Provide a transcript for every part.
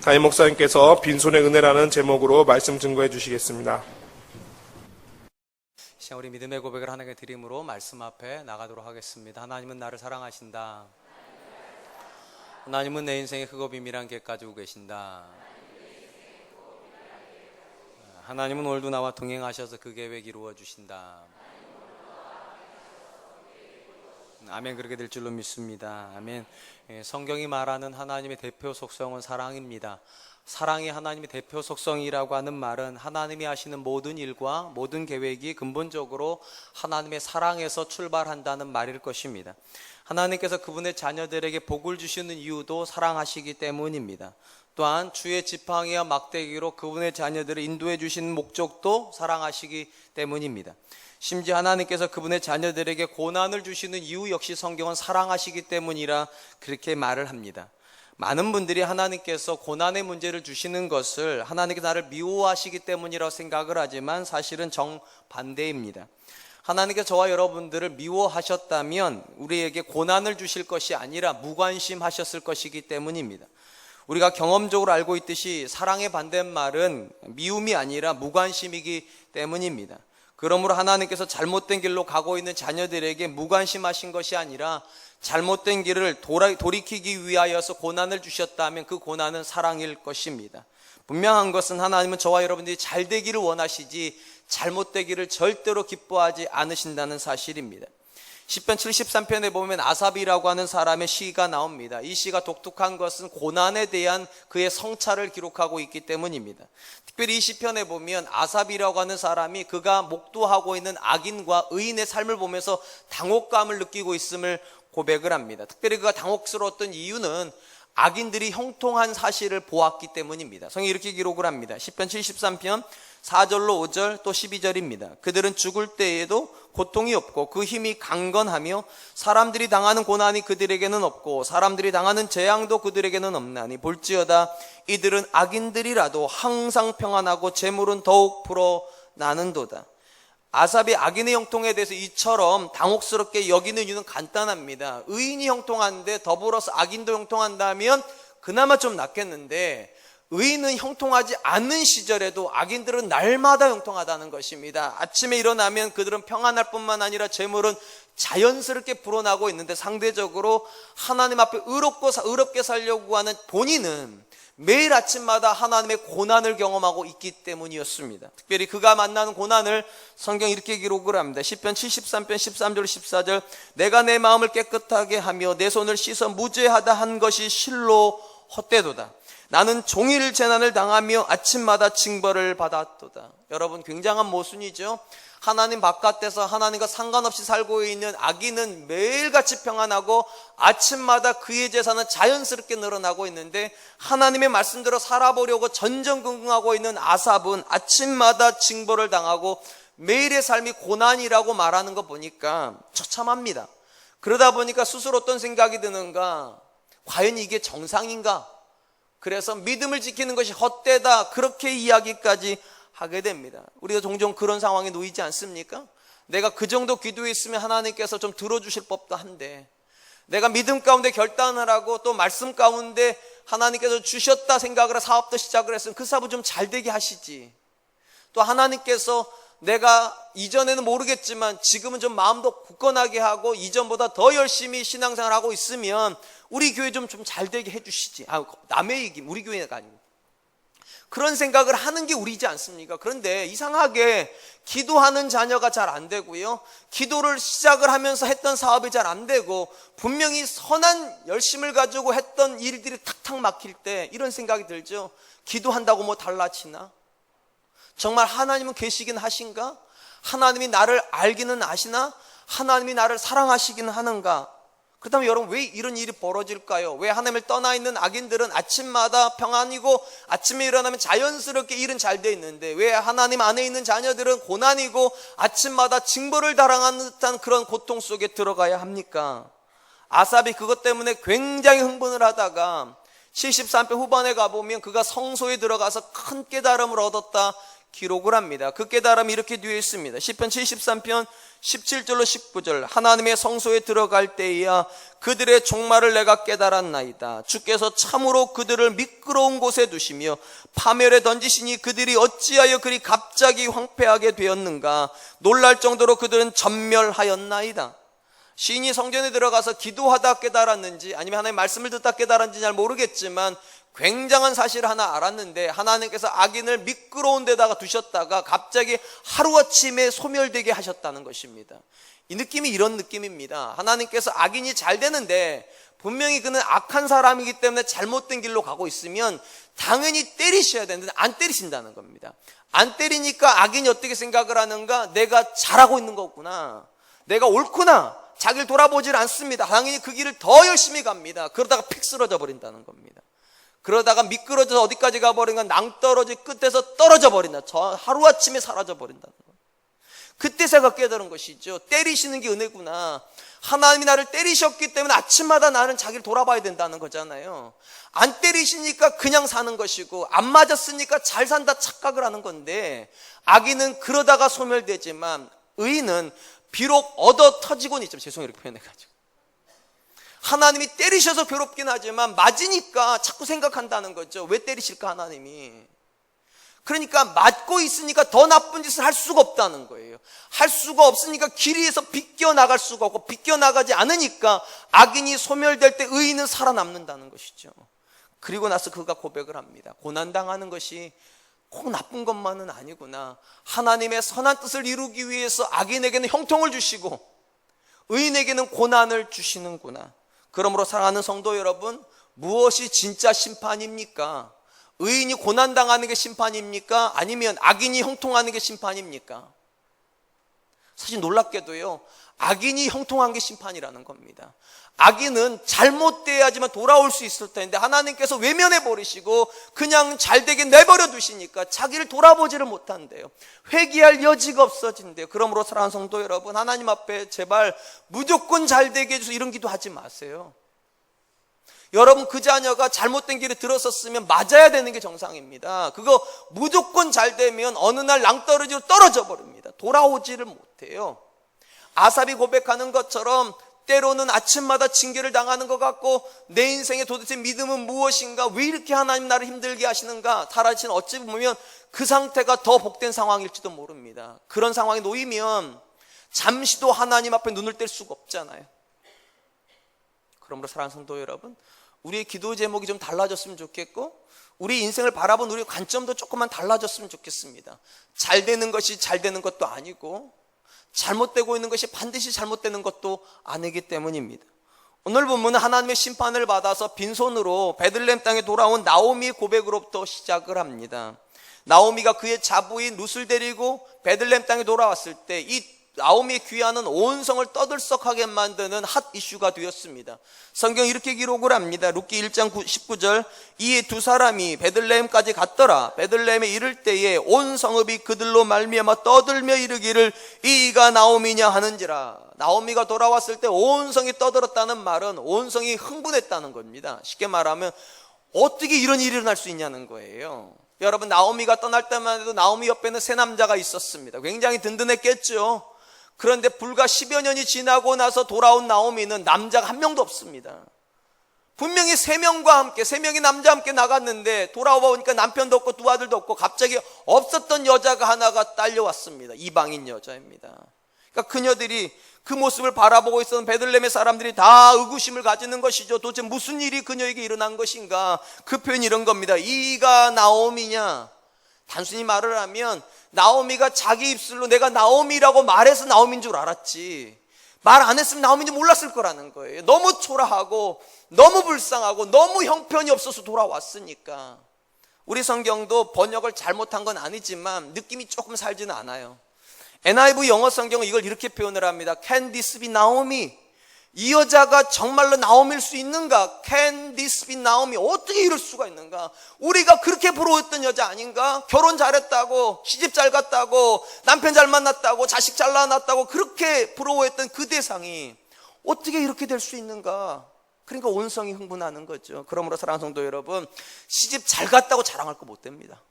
담임 목사님께서 빈손의 은혜라는 제목으로 말씀 증거해 주시겠습니다. 시간 우리 믿음의 고백을 하나님께 드림으로 말씀 앞에 나가도록 하겠습니다. 하나님은 나를 사랑하신다. 하나님은 내 인생의 크고 비밀한 계획 가지고 계신다. 하나님은 오늘도 나와 동행하셔서 그 계획 이루어 주신다. 아멘. 그렇게 될 줄로 믿습니다. 아멘. 성경이 말하는 하나님의 대표 속성은 사랑입니다. 사랑이 하나님의 대표 속성이라고 하는 말은 하나님이 하시는 모든 일과 모든 계획이 근본적으로 하나님의 사랑에서 출발한다는 말일 것입니다. 하나님께서 그분의 자녀들에게 복을 주시는 이유도 사랑하시기 때문입니다. 또한 주의 지팡이와 막대기로 그분의 자녀들을 인도해 주시는 목적도 사랑하시기 때문입니다. 심지어 하나님께서 그분의 자녀들에게 고난을 주시는 이유 역시 성경은 사랑하시기 때문이라 그렇게 말을 합니다. 많은 분들이 하나님께서 고난의 문제를 주시는 것을 하나님께서 나를 미워하시기 때문이라고 생각을 하지만 사실은 정반대입니다. 하나님께서 저와 여러분들을 미워하셨다면 우리에게 고난을 주실 것이 아니라 무관심하셨을 것이기 때문입니다. 우리가 경험적으로 알고 있듯이 사랑의 반대말은 미움이 아니라 무관심이기 때문입니다. 그러므로 하나님께서 잘못된 길로 가고 있는 자녀들에게 무관심하신 것이 아니라 잘못된 길을 돌이키기 위하여서 고난을 주셨다면 그 고난은 사랑일 것입니다. 분명한 것은 하나님은 저와 여러분들이 잘 되기를 원하시지 잘못되기를 절대로 기뻐하지 않으신다는 사실입니다. 시편 73편에 보면 아삽이라고 하는 사람의 시가 나옵니다. 이 시가 독특한 것은 고난에 대한 그의 성찰을 기록하고 있기 때문입니다. 특별히 이 시편에 보면 아삽이라고 하는 사람이 그가 목도하고 있는 악인과 의인의 삶을 보면서 당혹감을 느끼고 있음을 고백을 합니다. 특별히 그가 당혹스러웠던 이유는 악인들이 형통한 사실을 보았기 때문입니다. 성경이 이렇게 기록을 합니다. 시편 73편 4절로 5절 또 12절입니다. 그들은 죽을 때에도 고통이 없고 그 힘이 강건하며 사람들이 당하는 고난이 그들에게는 없고 사람들이 당하는 재앙도 그들에게는 없나니 볼지어다 이들은 악인들이라도 항상 평안하고 재물은 더욱 불어나는도다. 아삽이 악인의 형통에 대해서 이처럼 당혹스럽게 여기는 이유는 간단합니다. 의인이 형통한데 더불어서 악인도 형통한다면 그나마 좀 낫겠는데 의인은 형통하지 않는 시절에도 악인들은 날마다 형통하다는 것입니다. 아침에 일어나면 그들은 평안할 뿐만 아니라 재물은 자연스럽게 불어나고 있는데 상대적으로 하나님 앞에 의롭게 살려고 하는 본인은 매일 아침마다 하나님의 고난을 경험하고 있기 때문이었습니다. 특별히 그가 만나는 고난을 성경이 이렇게 기록을 합니다. 시편 73편 13절 14절 내가 내 마음을 깨끗하게 하며 내 손을 씻어 무죄하다 한 것이 실로 헛되도다. 나는 종일 재난을 당하며 아침마다 징벌을 받았도다. 여러분 굉장한 모순이죠. 하나님 바깥에서 하나님과 상관없이 살고 있는 악인은 매일같이 평안하고 아침마다 그의 재산은 자연스럽게 늘어나고 있는데 하나님의 말씀대로 살아보려고 전전긍긍하고 있는 아삽은 아침마다 징벌을 당하고 매일의 삶이 고난이라고 말하는 거 보니까 처참합니다. 그러다 보니까 스스로 어떤 생각이 드는가? 과연 이게 정상인가? 그래서 믿음을 지키는 것이 헛되다 그렇게 이야기까지 하게 됩니다. 우리가 종종 그런 상황에 놓이지 않습니까? 내가 그 정도 기도했으면 하나님께서 좀 들어주실 법도 한데 내가 믿음 가운데 결단을 하고 또 말씀 가운데 하나님께서 주셨다 생각을 해서 사업도 시작을 했으면 그 사업을 좀 잘 되게 하시지. 또 하나님께서 내가 이전에는 모르겠지만 지금은 좀 마음도 굳건하게 하고 이전보다 더 열심히 신앙생활을 하고 있으면 우리 교회 좀 잘 되게 해주시지. 남의 얘기, 우리 교회가 아니고. 그런 생각을 하는 게 우리지 않습니까? 그런데 이상하게 기도하는 자녀가 잘 안 되고요. 기도를 시작을 하면서 했던 사업이 잘 안 되고 분명히 선한 열심을 가지고 했던 일들이 탁탁 막힐 때 이런 생각이 들죠. 기도한다고 뭐 달라지나? 정말 하나님은 계시긴 하신가? 하나님이 나를 알기는 아시나? 하나님이 나를 사랑하시기는 하는가? 그렇다면 여러분 왜 이런 일이 벌어질까요? 왜 하나님을 떠나 있는 악인들은 아침마다 평안이고 아침에 일어나면 자연스럽게 일은 잘 돼 있는데 왜 하나님 안에 있는 자녀들은 고난이고 아침마다 징벌을 당하는 듯한 그런 고통 속에 들어가야 합니까? 아삽이 그것 때문에 굉장히 흥분을 하다가 73편 후반에 가보면 그가 성소에 들어가서 큰 깨달음을 얻었다 기록을 합니다. 그 깨달음이 이렇게 되어 있습니다. 시편 73편 17절로 19절. 하나님의 성소에 들어갈 때에야 그들의 종말을 내가 깨달았나이다. 주께서 참으로 그들을 미끄러운 곳에 두시며 파멸에 던지시니 그들이 어찌하여 그리 갑자기 황폐하게 되었는가. 놀랄 정도로 그들은 전멸하였나이다. 시인이 성전에 들어가서 기도하다 깨달았는지 아니면 하나님의 말씀을 듣다 깨달았는지 잘 모르겠지만 굉장한 사실을 하나 알았는데, 하나님께서 악인을 미끄러운 데다가 두셨다가 갑자기 하루아침에 소멸되게 하셨다는 것입니다. 이 느낌이 이런 느낌입니다. 하나님께서 악인이 잘 되는데 분명히 그는 악한 사람이기 때문에 잘못된 길로 가고 있으면 당연히 때리셔야 되는데 안 때리신다는 겁니다. 안 때리니까 악인이 어떻게 생각을 하는가? 내가 잘하고 있는 거구나, 내가 옳구나. 자기를 돌아보질 않습니다. 당연히 그 길을 더 열심히 갑니다. 그러다가 픽 쓰러져 버린다는 겁니다. 그러다가 미끄러져서 어디까지 가버린가? 낭떠러지 끝에서 떨어져 버린다. 저 하루아침에 사라져 버린다는 거예요. 그때 제가 깨달은 것이죠. 때리시는 게 은혜구나. 하나님이 나를 때리셨기 때문에 아침마다 나는 자기를 돌아봐야 된다는 거잖아요. 안 때리시니까 그냥 사는 것이고, 안 맞았으니까 잘 산다 착각을 하는 건데, 악인은 그러다가 소멸되지만 의인은 비록 얻어 터지고는 있지만, 죄송해요 이렇게 표현해가지고, 하나님이 때리셔서 괴롭긴 하지만 맞으니까 자꾸 생각한다는 거죠. 왜 때리실까 하나님이. 그러니까 맞고 있으니까 더 나쁜 짓을 할 수가 없다는 거예요. 할 수가 없으니까 길에서 비껴나갈 수가 없고, 비껴나가지 않으니까 악인이 소멸될 때 의인은 살아남는다는 것이죠. 그리고 나서 그가 고백을 합니다. 고난당하는 것이 꼭 나쁜 것만은 아니구나. 하나님의 선한 뜻을 이루기 위해서 악인에게는 형통을 주시고 의인에게는 고난을 주시는구나. 그러므로 사랑하는 성도 여러분, 무엇이 진짜 심판입니까? 의인이 고난당하는 게 심판입니까? 아니면 악인이 형통하는 게 심판입니까? 사실 놀랍게도요, 악인이 형통한 게 심판이라는 겁니다. 악인은 잘못돼야지만 돌아올 수 있을 텐데 하나님께서 외면해 버리시고 그냥 잘되게 내버려 두시니까 자기를 돌아보지를 못한대요. 회개할 여지가 없어진대요. 그러므로 사랑하는 성도 여러분, 하나님 앞에 제발 무조건 잘되게 해주세요 이런 기도 하지 마세요. 여러분, 그 자녀가 잘못된 길에 들어섰으면 맞아야 되는 게 정상입니다. 그거 무조건 잘 되면 어느 날 낭떠러지로 떨어져 버립니다. 돌아오지를 못해요. 아삽이 고백하는 것처럼 때로는 아침마다 징계를 당하는 것 같고, 내 인생의 도대체 믿음은 무엇인가, 왜 이렇게 하나님 나를 힘들게 하시는가, 타라치는 어찌 보면 그 상태가 더 복된 상황일지도 모릅니다. 그런 상황에 놓이면 잠시도 하나님 앞에 눈을 뗄 수가 없잖아요. 그러므로 사랑하는 성도 여러분, 우리의 기도 제목이 좀 달라졌으면 좋겠고, 우리 인생을 바라본 우리의 관점도 조금만 달라졌으면 좋겠습니다. 잘 되는 것이 잘 되는 것도 아니고, 잘못되고 있는 것이 반드시 잘못되는 것도 아니기 때문입니다. 오늘 본문은 하나님의 심판을 받아서 빈손으로 베들레헴 땅에 돌아온 나오미의 고백으로부터 시작을 합니다. 나오미가 그의 자부인 룻을 데리고 베들레헴 땅에 돌아왔을 때 이 나오미의 귀환은 온 성을 떠들썩하게 만드는 핫 이슈가 되었습니다. 성경 이렇게 기록을 합니다. 룻기 1장 19절. 이 두 사람이 베들레헴까지 갔더라. 베들레헴에 이를 때에 온 성읍이 그들로 말미암아 떠들며 이르기를 이가 나오미냐 하는지라. 나오미가 돌아왔을 때 온 성이 떠들었다는 말은 온 성이 흥분했다는 겁니다. 쉽게 말하면 어떻게 이런 일이 일어날 수 있냐는 거예요. 여러분, 나오미가 떠날 때만 해도 나오미 옆에는 세 남자가 있었습니다. 굉장히 든든했겠죠. 그런데 불과 10여 년이 지나고 나서 돌아온 나오미는 남자가 한 명도 없습니다. 분명히 세 명이 남자와 함께 나갔는데 돌아와 보니까 남편도 없고 두 아들도 없고 갑자기 없었던 여자가 하나가 딸려왔습니다. 이방인 여자입니다. 그러니까 그녀들이 그 모습을 바라보고 있었던 베들레헴의 사람들이 다 의구심을 가지는 것이죠. 도대체 무슨 일이 그녀에게 일어난 것인가? 그 표현이 이런 겁니다. 이가 나오미냐? 단순히 말을 하면 나오미가 자기 입술로 내가 나오미라고 말해서 나오미인 줄 알았지, 말 안 했으면 나오미인지 몰랐을 거라는 거예요. 너무 초라하고 너무 불쌍하고 너무 형편이 없어서 돌아왔으니까. 우리 성경도 번역을 잘못한 건 아니지만 느낌이 조금 살지는 않아요. NIV 영어 성경은 이걸 이렇게 표현을 합니다. Can this be Naomi? 이 여자가 정말로 나오미일 수 있는가? Can this be Naomi? 어떻게 이럴 수가 있는가? 우리가 그렇게 부러웠던 여자 아닌가? 결혼 잘했다고, 시집 잘 갔다고, 남편 잘 만났다고, 자식 잘 낳았다고 그렇게 부러워했던 그 대상이 어떻게 이렇게 될 수 있는가? 그러니까 온 성이 흥분하는 거죠. 그러므로 사랑하는 성도 여러분, 시집 잘 갔다고 자랑할 거 못 됩니다.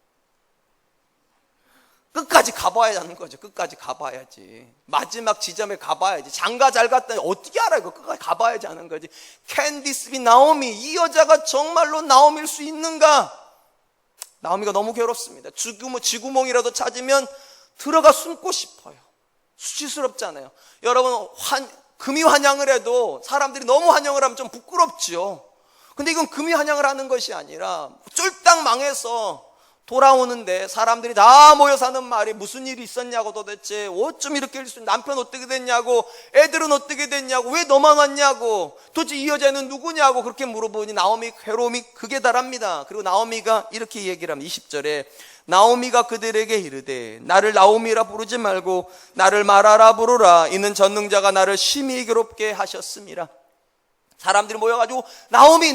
끝까지 가봐야 하는 거죠. 끝까지 가봐야지. 마지막 지점에 가봐야지. 장가 잘 갔더니 어떻게 알아? 이거 끝까지 가봐야지 하는 거지. Can this be 나오미? 이 여자가 정말로 나오미일 수 있는가? 나오미가 너무 괴롭습니다. 쥐구멍이라도 찾으면 들어가 숨고 싶어요. 수치스럽잖아요. 여러분, 금이 환영을 해도 사람들이 너무 환영을 하면 좀 부끄럽지요. 근데 이건 금이 환영을 하는 것이 아니라 쫄딱 망해서 돌아오는데 사람들이 다 모여 사는 말이 무슨 일이 있었냐고, 도대체 어쩜 이렇게 남편 어떻게 됐냐고, 애들은 어떻게 됐냐고, 왜 너만 왔냐고, 도대체 이 여자는 누구냐고 그렇게 물어보니 나오미 괴로움이 극에 달합니다. 그리고 나오미가 이렇게 얘기를 합니다. 20절에 나오미가 그들에게 이르되 나를 나오미라 부르지 말고 나를 마라라 부르라. 이는 전능자가 나를 심히 괴롭게 하셨습니다. 사람들이 모여가지고 나오미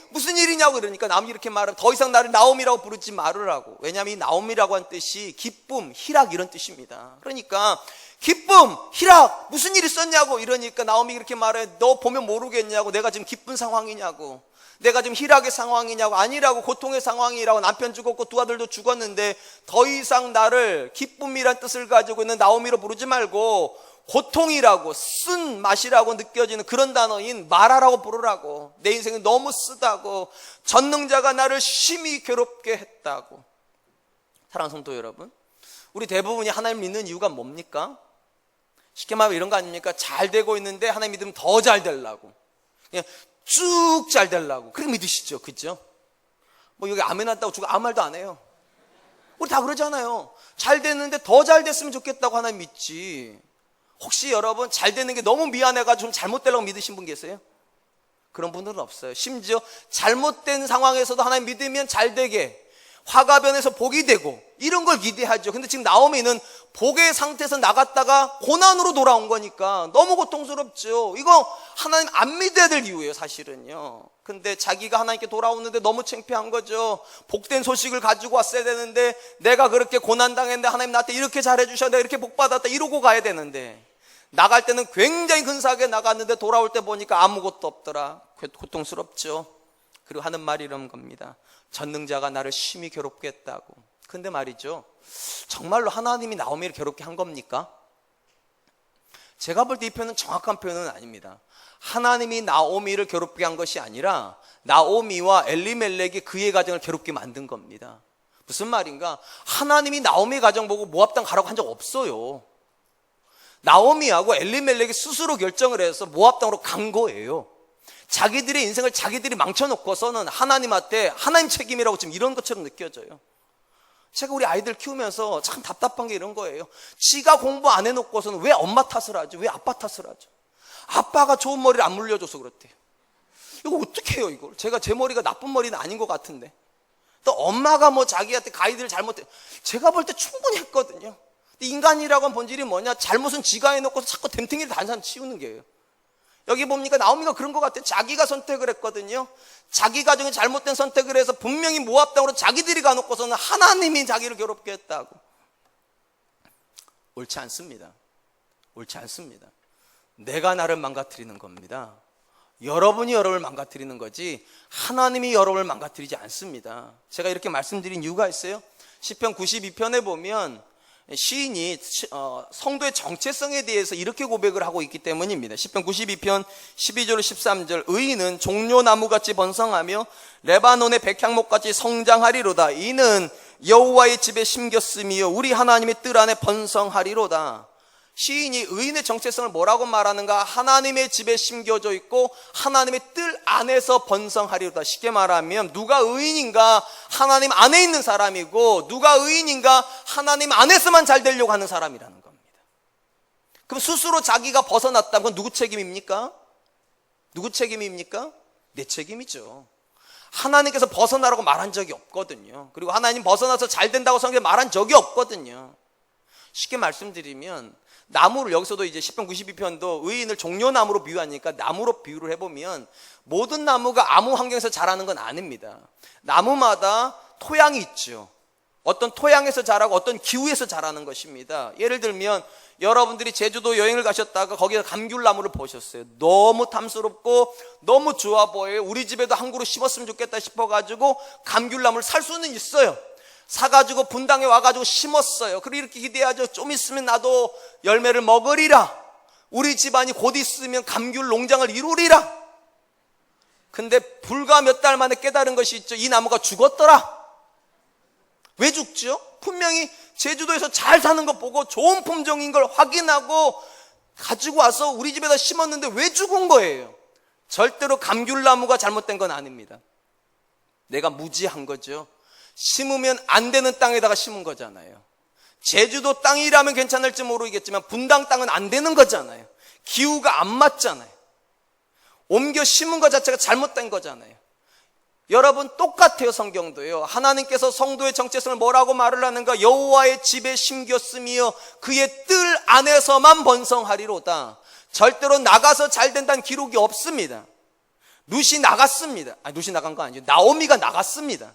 무슨 일이냐고 그러니까 나오미 이렇게 말하면 더 이상 나를 나오미라고 부르지 말으라고. 왜냐하면 이 나오미라고 한 뜻이 기쁨, 희락 이런 뜻입니다. 그러니까 기쁨, 희락 무슨 일 있었냐고 이러니까 나오미 이렇게 말해. 너 보면 모르겠냐고, 내가 지금 기쁜 상황이냐고, 내가 지금 희락의 상황이냐고. 아니라고, 고통의 상황이라고. 남편 죽었고 두 아들도 죽었는데 더 이상 나를 기쁨이란 뜻을 가지고 있는 나오미로 부르지 말고 고통이라고, 쓴 맛이라고 느껴지는 그런 단어인 마라라고 부르라고. 내 인생은 너무 쓰다고, 전능자가 나를 심히 괴롭게 했다고. 사랑하는 성도 여러분, 우리 대부분이 하나님 믿는 이유가 뭡니까? 쉽게 말하면 이런 거 아닙니까? 잘 되고 있는데 하나님 믿으면 더 잘 되려고, 그냥 쭉 잘 되려고 그렇게 믿으시죠, 그죠? 뭐 여기 아멘 한다고 주고 아무 말도 안 해요. 우리 다 그러잖아요. 잘 됐는데 더 잘 됐으면 좋겠다고 하나님 믿지. 혹시 여러분 잘 되는 게 너무 미안해가지고 좀 잘못되려고 믿으신 분 계세요? 그런 분들은 없어요. 심지어 잘못된 상황에서도 하나님 믿으면 잘 되게, 화가 변해서 복이 되고 이런 걸 기대하죠. 근데 지금 나오미는 복의 상태에서 나갔다가 고난으로 돌아온 거니까 너무 고통스럽죠. 이거 하나님 안 믿어야 될 이유예요, 사실은요. 근데 자기가 하나님께 돌아오는데 너무 창피한 거죠. 복된 소식을 가지고 왔어야 되는데, 내가 그렇게 고난당했는데 하나님 나한테 이렇게 잘해주셔, 내가 이렇게 복받았다 이러고 가야 되는데, 나갈 때는 굉장히 근사하게 나갔는데 돌아올 때 보니까 아무것도 없더라. 고통스럽죠. 그리고 하는 말이 이런 겁니다. 전능자가 나를 심히 괴롭게 했다고. 근데 말이죠, 정말로 하나님이 나오미를 괴롭게 한 겁니까? 제가 볼 때 이 표현은 정확한 표현은 아닙니다. 하나님이 나오미를 괴롭게 한 것이 아니라 나오미와 엘리멜렉이 그의 가정을 괴롭게 만든 겁니다. 무슨 말인가? 하나님이 나오미 가정 보고 모압 땅 가라고 한 적 없어요. 나오미하고 엘리멜렉이 스스로 결정을 해서 모압 땅으로 간 거예요. 자기들의 인생을 자기들이 망쳐놓고서는 하나님한테 하나님 책임이라고 지금 이런 것처럼 느껴져요. 제가 우리 아이들 키우면서 참 답답한 게 이런 거예요. 지가 공부 안 해놓고서는 왜 엄마 탓을 하죠? 왜 아빠 탓을 하죠? 아빠가 좋은 머리를 안 물려줘서 그렇대요. 이거 어떻게 해요, 이걸? 제가 제 머리가 나쁜 머리는 아닌 것 같은데. 또 엄마가 뭐 자기한테 가이드를 잘못해. 제가 볼 때 충분히 했거든요. 근데 인간이라고 하는 본질이 뭐냐? 잘못은 지가 해놓고서 자꾸 됨탱이를 다른 사람 치우는 게예요. 여기 봅니까? 나오미가 그런 것 같아요. 자기가 선택을 했거든요. 자기 가정이 잘못된 선택을 해서 분명히 모압 땅으로 자기들이 가놓고서는 하나님이 자기를 괴롭게 했다고. 옳지 않습니다. 옳지 않습니다. 내가 나를 망가뜨리는 겁니다. 여러분이 여러분을 망가뜨리는 거지 하나님이 여러분을 망가뜨리지 않습니다. 제가 이렇게 말씀드린 이유가 있어요. 시편 92편에 보면 시인이 성도의 정체성에 대해서 이렇게 고백을 하고 있기 때문입니다. 시편 92편 12절 13절 의인은 종려나무같이 번성하며 레바논의 백향목같이 성장하리로다. 이는 여호와의 집에 심겼으며 우리 하나님의 뜰 안에 번성하리로다. 시인이 의인의 정체성을 뭐라고 말하는가? 하나님의 집에 심겨져 있고 하나님의 뜰 안에서 번성하리로다. 쉽게 말하면 누가 의인인가? 하나님 안에 있는 사람이고, 누가 의인인가? 하나님 안에서만 잘 되려고 하는 사람이라는 겁니다. 그럼 스스로 자기가 벗어났다면 그건 누구 책임입니까? 누구 책임입니까? 내 책임이죠. 하나님께서 벗어나라고 말한 적이 없거든요. 그리고 하나님 벗어나서 잘 된다고 성경에 말한 적이 없거든요. 쉽게 말씀드리면 나무를, 여기서도 이제 시편 92편도 의인을 종려나무로 비유하니까 나무로 비유를 해보면 모든 나무가 아무 환경에서 자라는 건 아닙니다. 나무마다 토양이 있죠. 어떤 토양에서 자라고 어떤 기후에서 자라는 것입니다. 예를 들면 여러분들이 제주도 여행을 가셨다가 거기서 감귤나무를 보셨어요. 너무 탐스럽고 너무 좋아 보여요. 우리 집에도 한 그루 심었으면 좋겠다 싶어가지고 감귤나무를 살 수는 있어요. 사가지고 분당에 와가지고 심었어요. 그리고 이렇게 기대하죠. 좀 있으면 나도 열매를 먹으리라. 우리 집안이 곧 있으면 감귤 농장을 이루리라. 근데 불과 몇 달 만에 깨달은 것이 있죠. 이 나무가 죽었더라. 왜 죽죠? 분명히 제주도에서 잘 사는 거 보고 좋은 품종인 걸 확인하고 가지고 와서 우리 집에다 심었는데 왜 죽은 거예요? 절대로 감귤나무가 잘못된 건 아닙니다. 내가 무지한 거죠. 심으면 안 되는 땅에다가 심은 거잖아요. 제주도 땅이라면 괜찮을지 모르겠지만 분당 땅은 안 되는 거잖아요. 기후가 안 맞잖아요. 옮겨 심은 것 자체가 잘못된 거잖아요. 여러분 똑같아요. 성경도요. 하나님께서 성도의 정체성을 뭐라고 말을 하는가? 여호와의 집에 심겼으며 그의 뜰 안에서만 번성하리로다. 절대로 나가서 잘 된다는 기록이 없습니다. 룻이 나갔습니다. 아니, 룻이 나간 거 아니죠. 나오미가 나갔습니다.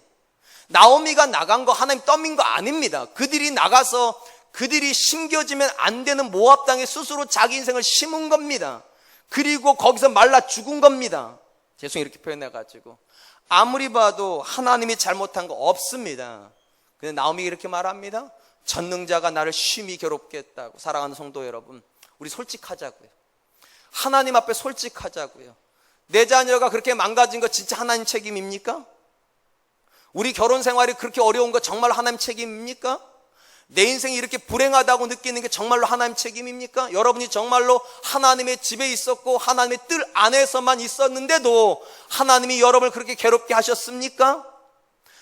나오미가 나간 거 하나님 떠민 거 아닙니다. 그들이 나가서 그들이 심겨지면 안 되는 모압 땅에 스스로 자기 인생을 심은 겁니다. 그리고 거기서 말라 죽은 겁니다. 죄송해요, 이렇게 표현해가지고. 아무리 봐도 하나님이 잘못한 거 없습니다. 근데 나오미가 이렇게 말합니다. 전능자가 나를 심히 괴롭게 했다고. 사랑하는 성도 여러분, 우리 솔직하자고요. 하나님 앞에 솔직하자고요. 내 자녀가 그렇게 망가진 거 진짜 하나님 책임입니까? 우리 결혼 생활이 그렇게 어려운 거 정말 하나님 책임입니까? 내 인생이 이렇게 불행하다고 느끼는 게 정말로 하나님 책임입니까? 여러분이 정말로 하나님의 집에 있었고 하나님의 뜰 안에서만 있었는데도 하나님이 여러분을 그렇게 괴롭게 하셨습니까?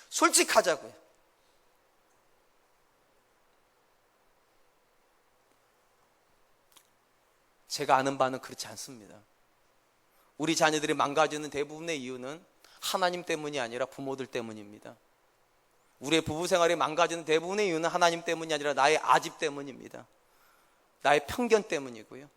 솔직하자고요. 제가 아는 바는 그렇지 않습니다. 우리 자녀들이 망가지는 대부분의 이유는 하나님 때문이 아니라 부모들 때문입니다. 우리의 부부 생활이 망가지는 대부분의 이유는 하나님 때문이 아니라 나의 아집 때문입니다. 나의 편견 때문이고요.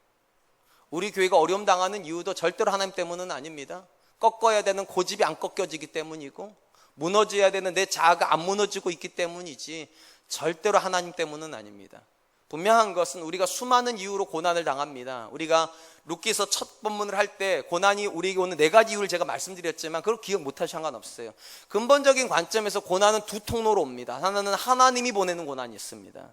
우리 교회가 어려움 당하는 이유도 절대로 하나님 때문은 아닙니다. 꺾어야 되는 고집이 안 꺾여지기 때문이고 무너져야 되는 내 자아가 안 무너지고 있기 때문이지 절대로 하나님 때문은 아닙니다. 분명한 것은 우리가 수많은 이유로 고난을 당합니다. 우리가 룻기서 첫 본문을 할 때 고난이 우리에게 오는 4가지 이유를 제가 말씀드렸지만 그걸 기억 못하셔도 상관없어요. 근본적인 관점에서 고난은 두 통로로 옵니다. 하나는 하나님이 보내는 고난이 있습니다.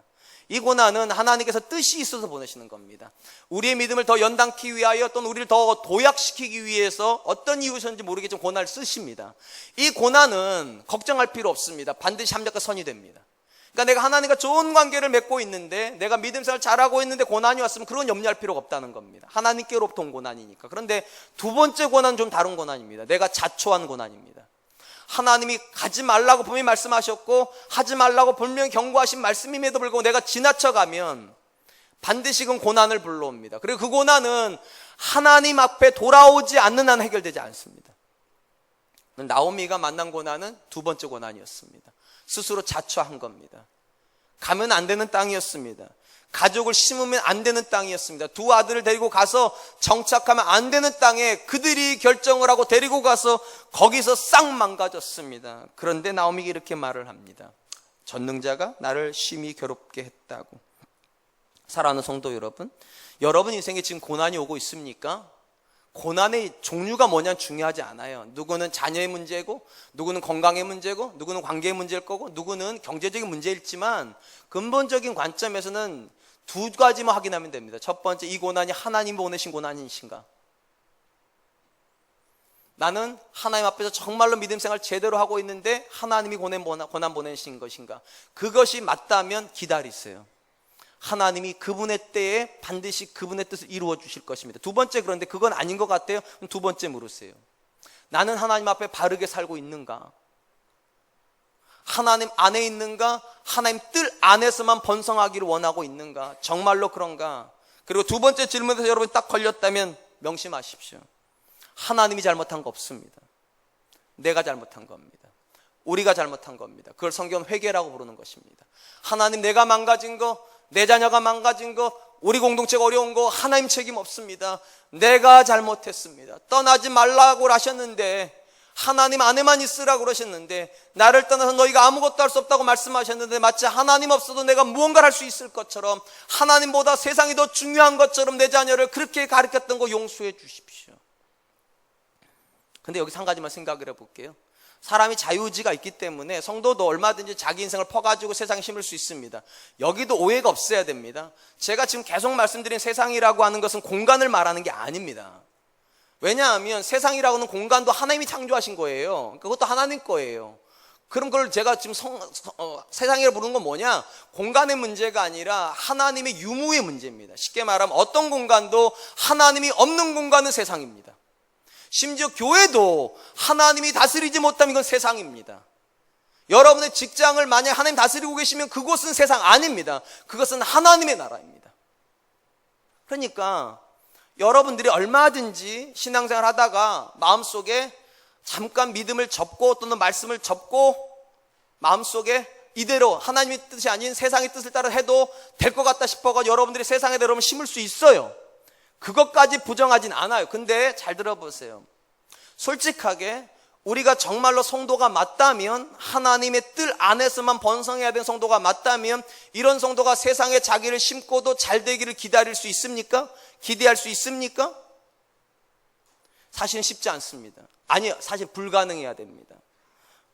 이 고난은 하나님께서 뜻이 있어서 보내시는 겁니다. 우리의 믿음을 더 연단케 위하여 또는 우리를 더 도약시키기 위해서 어떤 이유셨는지 모르겠지만 고난을 쓰십니다. 이 고난은 걱정할 필요 없습니다. 반드시 합력과 선이 됩니다. 그러니까 내가 하나님과 좋은 관계를 맺고 있는데 내가 믿음 생활 잘하고 있는데 고난이 왔으면 그건 염려할 필요가 없다는 겁니다. 하나님께로부터 온 고난이니까. 그런데 두 번째 고난은 좀 다른 고난입니다. 내가 자초한 고난입니다. 하나님이 가지 말라고 분명히 말씀하셨고 하지 말라고 분명히 경고하신 말씀임에도 불구하고 내가 지나쳐가면 반드시 그건 고난을 불러옵니다. 그리고 그 고난은 하나님 앞에 돌아오지 않는 한 해결되지 않습니다. 나오미가 만난 고난은 두 번째 고난이었습니다. 스스로 자초한 겁니다. 가면 안 되는 땅이었습니다. 가족을 심으면 안 되는 땅이었습니다. 두 아들을 데리고 가서 정착하면 안 되는 땅에 그들이 결정을 하고 데리고 가서 거기서 싹 망가졌습니다. 그런데 나오미가 이렇게 말을 합니다. 전능자가 나를 심히 괴롭게 했다고. 사랑하는 성도 여러분, 여러분 인생에 지금 고난이 오고 있습니까? 고난의 종류가 뭐냐는 중요하지 않아요. 누구는 자녀의 문제고 누구는 건강의 문제고 누구는 관계의 문제일 거고 누구는 경제적인 문제일지만 근본적인 관점에서는 두 가지만 확인하면 됩니다. 첫 번째, 이 고난이 하나님이 보내신 고난이신가? 나는 하나님 앞에서 정말로 믿음 생활 제대로 하고 있는데 하나님이 고난 보내신 것인가? 그것이 맞다면 기다리세요. 하나님이 그분의 때에 반드시 그분의 뜻을 이루어 주실 것입니다. 두 번째, 그런데 그건 아닌 것 같아요. 그럼 두 번째 물으세요. 나는 하나님 앞에 바르게 살고 있는가? 하나님 안에 있는가? 하나님 뜰 안에서만 번성하기를 원하고 있는가? 정말로 그런가? 그리고 두 번째 질문에서 여러분이 딱 걸렸다면 명심하십시오. 하나님이 잘못한 거 없습니다. 내가 잘못한 겁니다. 우리가 잘못한 겁니다. 그걸 성경은 회개라고 부르는 것입니다. 하나님, 내가 망가진 거, 내 자녀가 망가진 거, 우리 공동체가 어려운 거 하나님 책임 없습니다. 내가 잘못했습니다. 떠나지 말라고 하셨는데, 하나님 안에만 있으라고 그러셨는데, 나를 떠나서 너희가 아무것도 할 수 없다고 말씀하셨는데 마치 하나님 없어도 내가 무언가를 할 수 있을 것처럼, 하나님보다 세상이 더 중요한 것처럼 내 자녀를 그렇게 가르쳤던 거 용서해 주십시오. 근데 여기서 한 가지만 생각을 해볼게요. 사람이 자유의지가 있기 때문에 성도도 얼마든지 자기 인생을 퍼가지고 세상에 심을 수 있습니다. 여기도 오해가 없어야 됩니다. 제가 지금 계속 말씀드린 세상이라고 하는 것은 공간을 말하는 게 아닙니다. 왜냐하면 세상이라고 하는 공간도 하나님이 창조하신 거예요. 그것도 하나님 거예요. 그럼 그걸 제가 지금 세상이라고 부르는 건 뭐냐? 공간의 문제가 아니라 하나님의 유무의 문제입니다. 쉽게 말하면 어떤 공간도 하나님이 없는 공간은 세상입니다. 심지어 교회도 하나님이 다스리지 못하면 이건 세상입니다. 여러분의 직장을 만약 하나님 다스리고 계시면 그곳은 세상 아닙니다. 그것은 하나님의 나라입니다. 그러니까 여러분들이 얼마든지 신앙생활 하다가 마음속에 잠깐 믿음을 접고 또는 말씀을 접고 마음속에 이대로 하나님의 뜻이 아닌 세상의 뜻을 따라 해도 될 것 같다 싶어가지고 여러분들이 세상에 여러분 심을 수 있어요. 그것까지 부정하진 않아요. 근데 잘 들어보세요. 솔직하게 우리가 정말로 성도가 맞다면, 하나님의 뜰 안에서만 번성해야 되는 성도가 맞다면, 이런 성도가 세상에 자기를 심고도 잘 되기를 기다릴 수 있습니까? 기대할 수 있습니까? 사실은 쉽지 않습니다. 아니요, 사실 불가능해야 됩니다.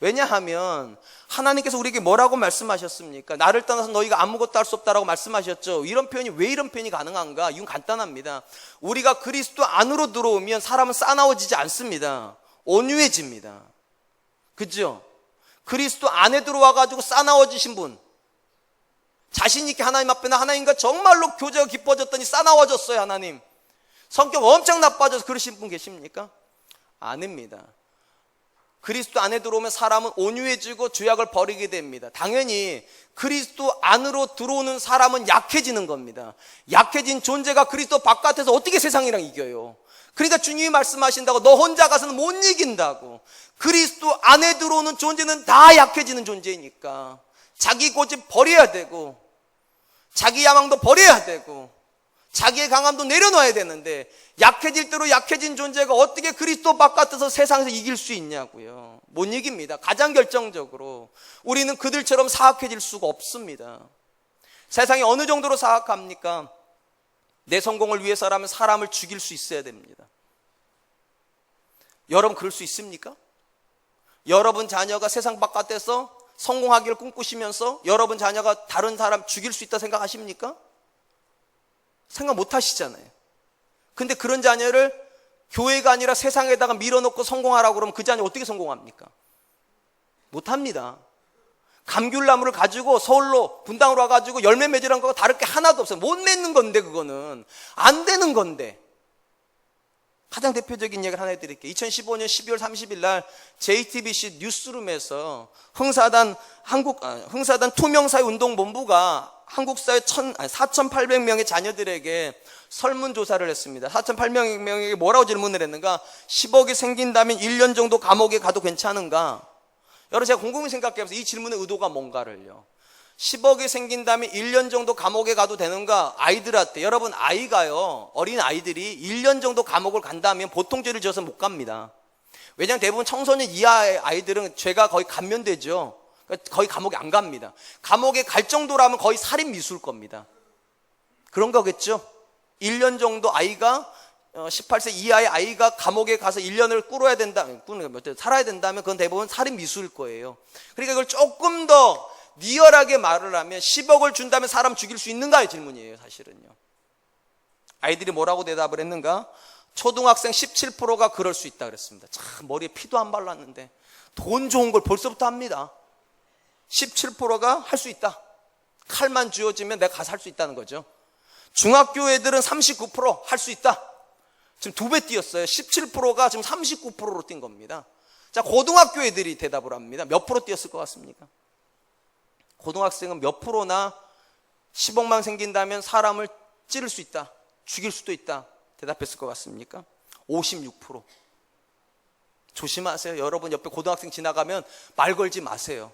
왜냐하면 하나님께서 우리에게 뭐라고 말씀하셨습니까? 나를 떠나서 너희가 아무것도 할 수 없다라고 말씀하셨죠. 이런 표현이 왜 이런 표현이 가능한가? 이건 간단합니다. 우리가 그리스도 안으로 들어오면 사람은 싸나워지지 않습니다. 온유해집니다. 그죠? 그리스도 안에 들어와가지고 싸나워지신 분, 자신 있게 하나님 앞에나 하나님과 정말로 교제가 깊어졌더니 싸나워졌어요. 하나님 성격 엄청 나빠져서 그러신 분 계십니까? 아닙니다. 그리스도 안에 들어오면 사람은 온유해지고 죄악을 버리게 됩니다. 당연히 그리스도 안으로 들어오는 사람은 약해지는 겁니다. 약해진 존재가 그리스도 바깥에서 어떻게 세상이랑 이겨요? 그러니까 주님이 말씀하신다고 너 혼자 가서는 못 이긴다고. 그리스도 안에 들어오는 존재는 다 약해지는 존재이니까 자기 고집 버려야 되고 자기 야망도 버려야 되고 자기의 강함도 내려놔야 되는데, 약해질 대로 약해진 존재가 어떻게 그리스도 바깥에서 세상에서 이길 수 있냐고요. 못 이깁니다. 가장 결정적으로 우리는 그들처럼 사악해질 수가 없습니다. 세상이 어느 정도로 사악합니까? 내 성공을 위해서라면 사람을 죽일 수 있어야 됩니다. 여러분 그럴 수 있습니까? 여러분 자녀가 세상 바깥에서 성공하기를 꿈꾸시면서 여러분 자녀가 다른 사람 죽일 수 있다 생각하십니까? 생각 못 하시잖아요. 근데 그런 자녀를 교회가 아니라 세상에다가 밀어넣고 성공하라고 그러면 그 자녀 어떻게 성공합니까? 못 합니다. 감귤나무를 가지고 서울로 분당으로 와가지고 열매 맺으라는 거가 다를 게 하나도 없어요. 못 맺는 건데, 그거는 안 되는 건데. 가장 대표적인 얘기를 하나 해드릴게요. 2015년 12월 30일 날 JTBC 뉴스룸에서 흥사단 투명사회운동본부가 한국 사회 4,800명의 자녀들에게 설문조사를 했습니다. 4,800명에게 뭐라고 질문을 했는가? 10억이 생긴다면 1년 정도 감옥에 가도 괜찮은가? 여러분, 제가 곰곰이 생각해보면서 이 질문의 의도가 뭔가를요. 10억이 생긴다면 1년 정도 감옥에 가도 되는가? 아이들한테, 여러분 아이가요, 어린 아이들이 1년 정도 감옥을 간다면 보통 죄를 지어서 못 갑니다. 왜냐하면 대부분 청소년 이하의 아이들은 죄가 거의 감면되죠. 거의 감옥에 안 갑니다. 감옥에 갈 정도라면 거의 살인 미수일 겁니다. 그런 거겠죠. 1년 정도 아이가 18세 이하의 아이가 감옥에 가서 1년을 살아야 된다면 그건 대부분 살인 미수일 거예요. 그러니까 이걸 조금 더 리얼하게 말을 하면 10억을 준다면 사람 죽일 수 있는가의 질문이에요. 사실은요. 아이들이 뭐라고 대답을 했는가? 초등학생 17%가 그럴 수 있다 그랬습니다. 참, 머리에 피도 안 발랐는데 돈 좋은 걸 벌써부터 합니다. 17%가 할 수 있다. 칼만 쥐어지면 내가 가서 할 수 있다는 거죠. 중학교 애들은 39% 할 수 있다. 지금 2배 뛰었어요. 17%가 지금 39%로 뛴 겁니다. 자, 고등학교 애들이 대답을 합니다. 몇 프로 뛰었을 것 같습니까? 고등학생은 몇 프로나 10억만 생긴다면 사람을 찌를 수 있다, 죽일 수도 있다 대답했을 것 같습니까? 56%. 조심하세요. 여러분 옆에 고등학생 지나가면 말 걸지 마세요.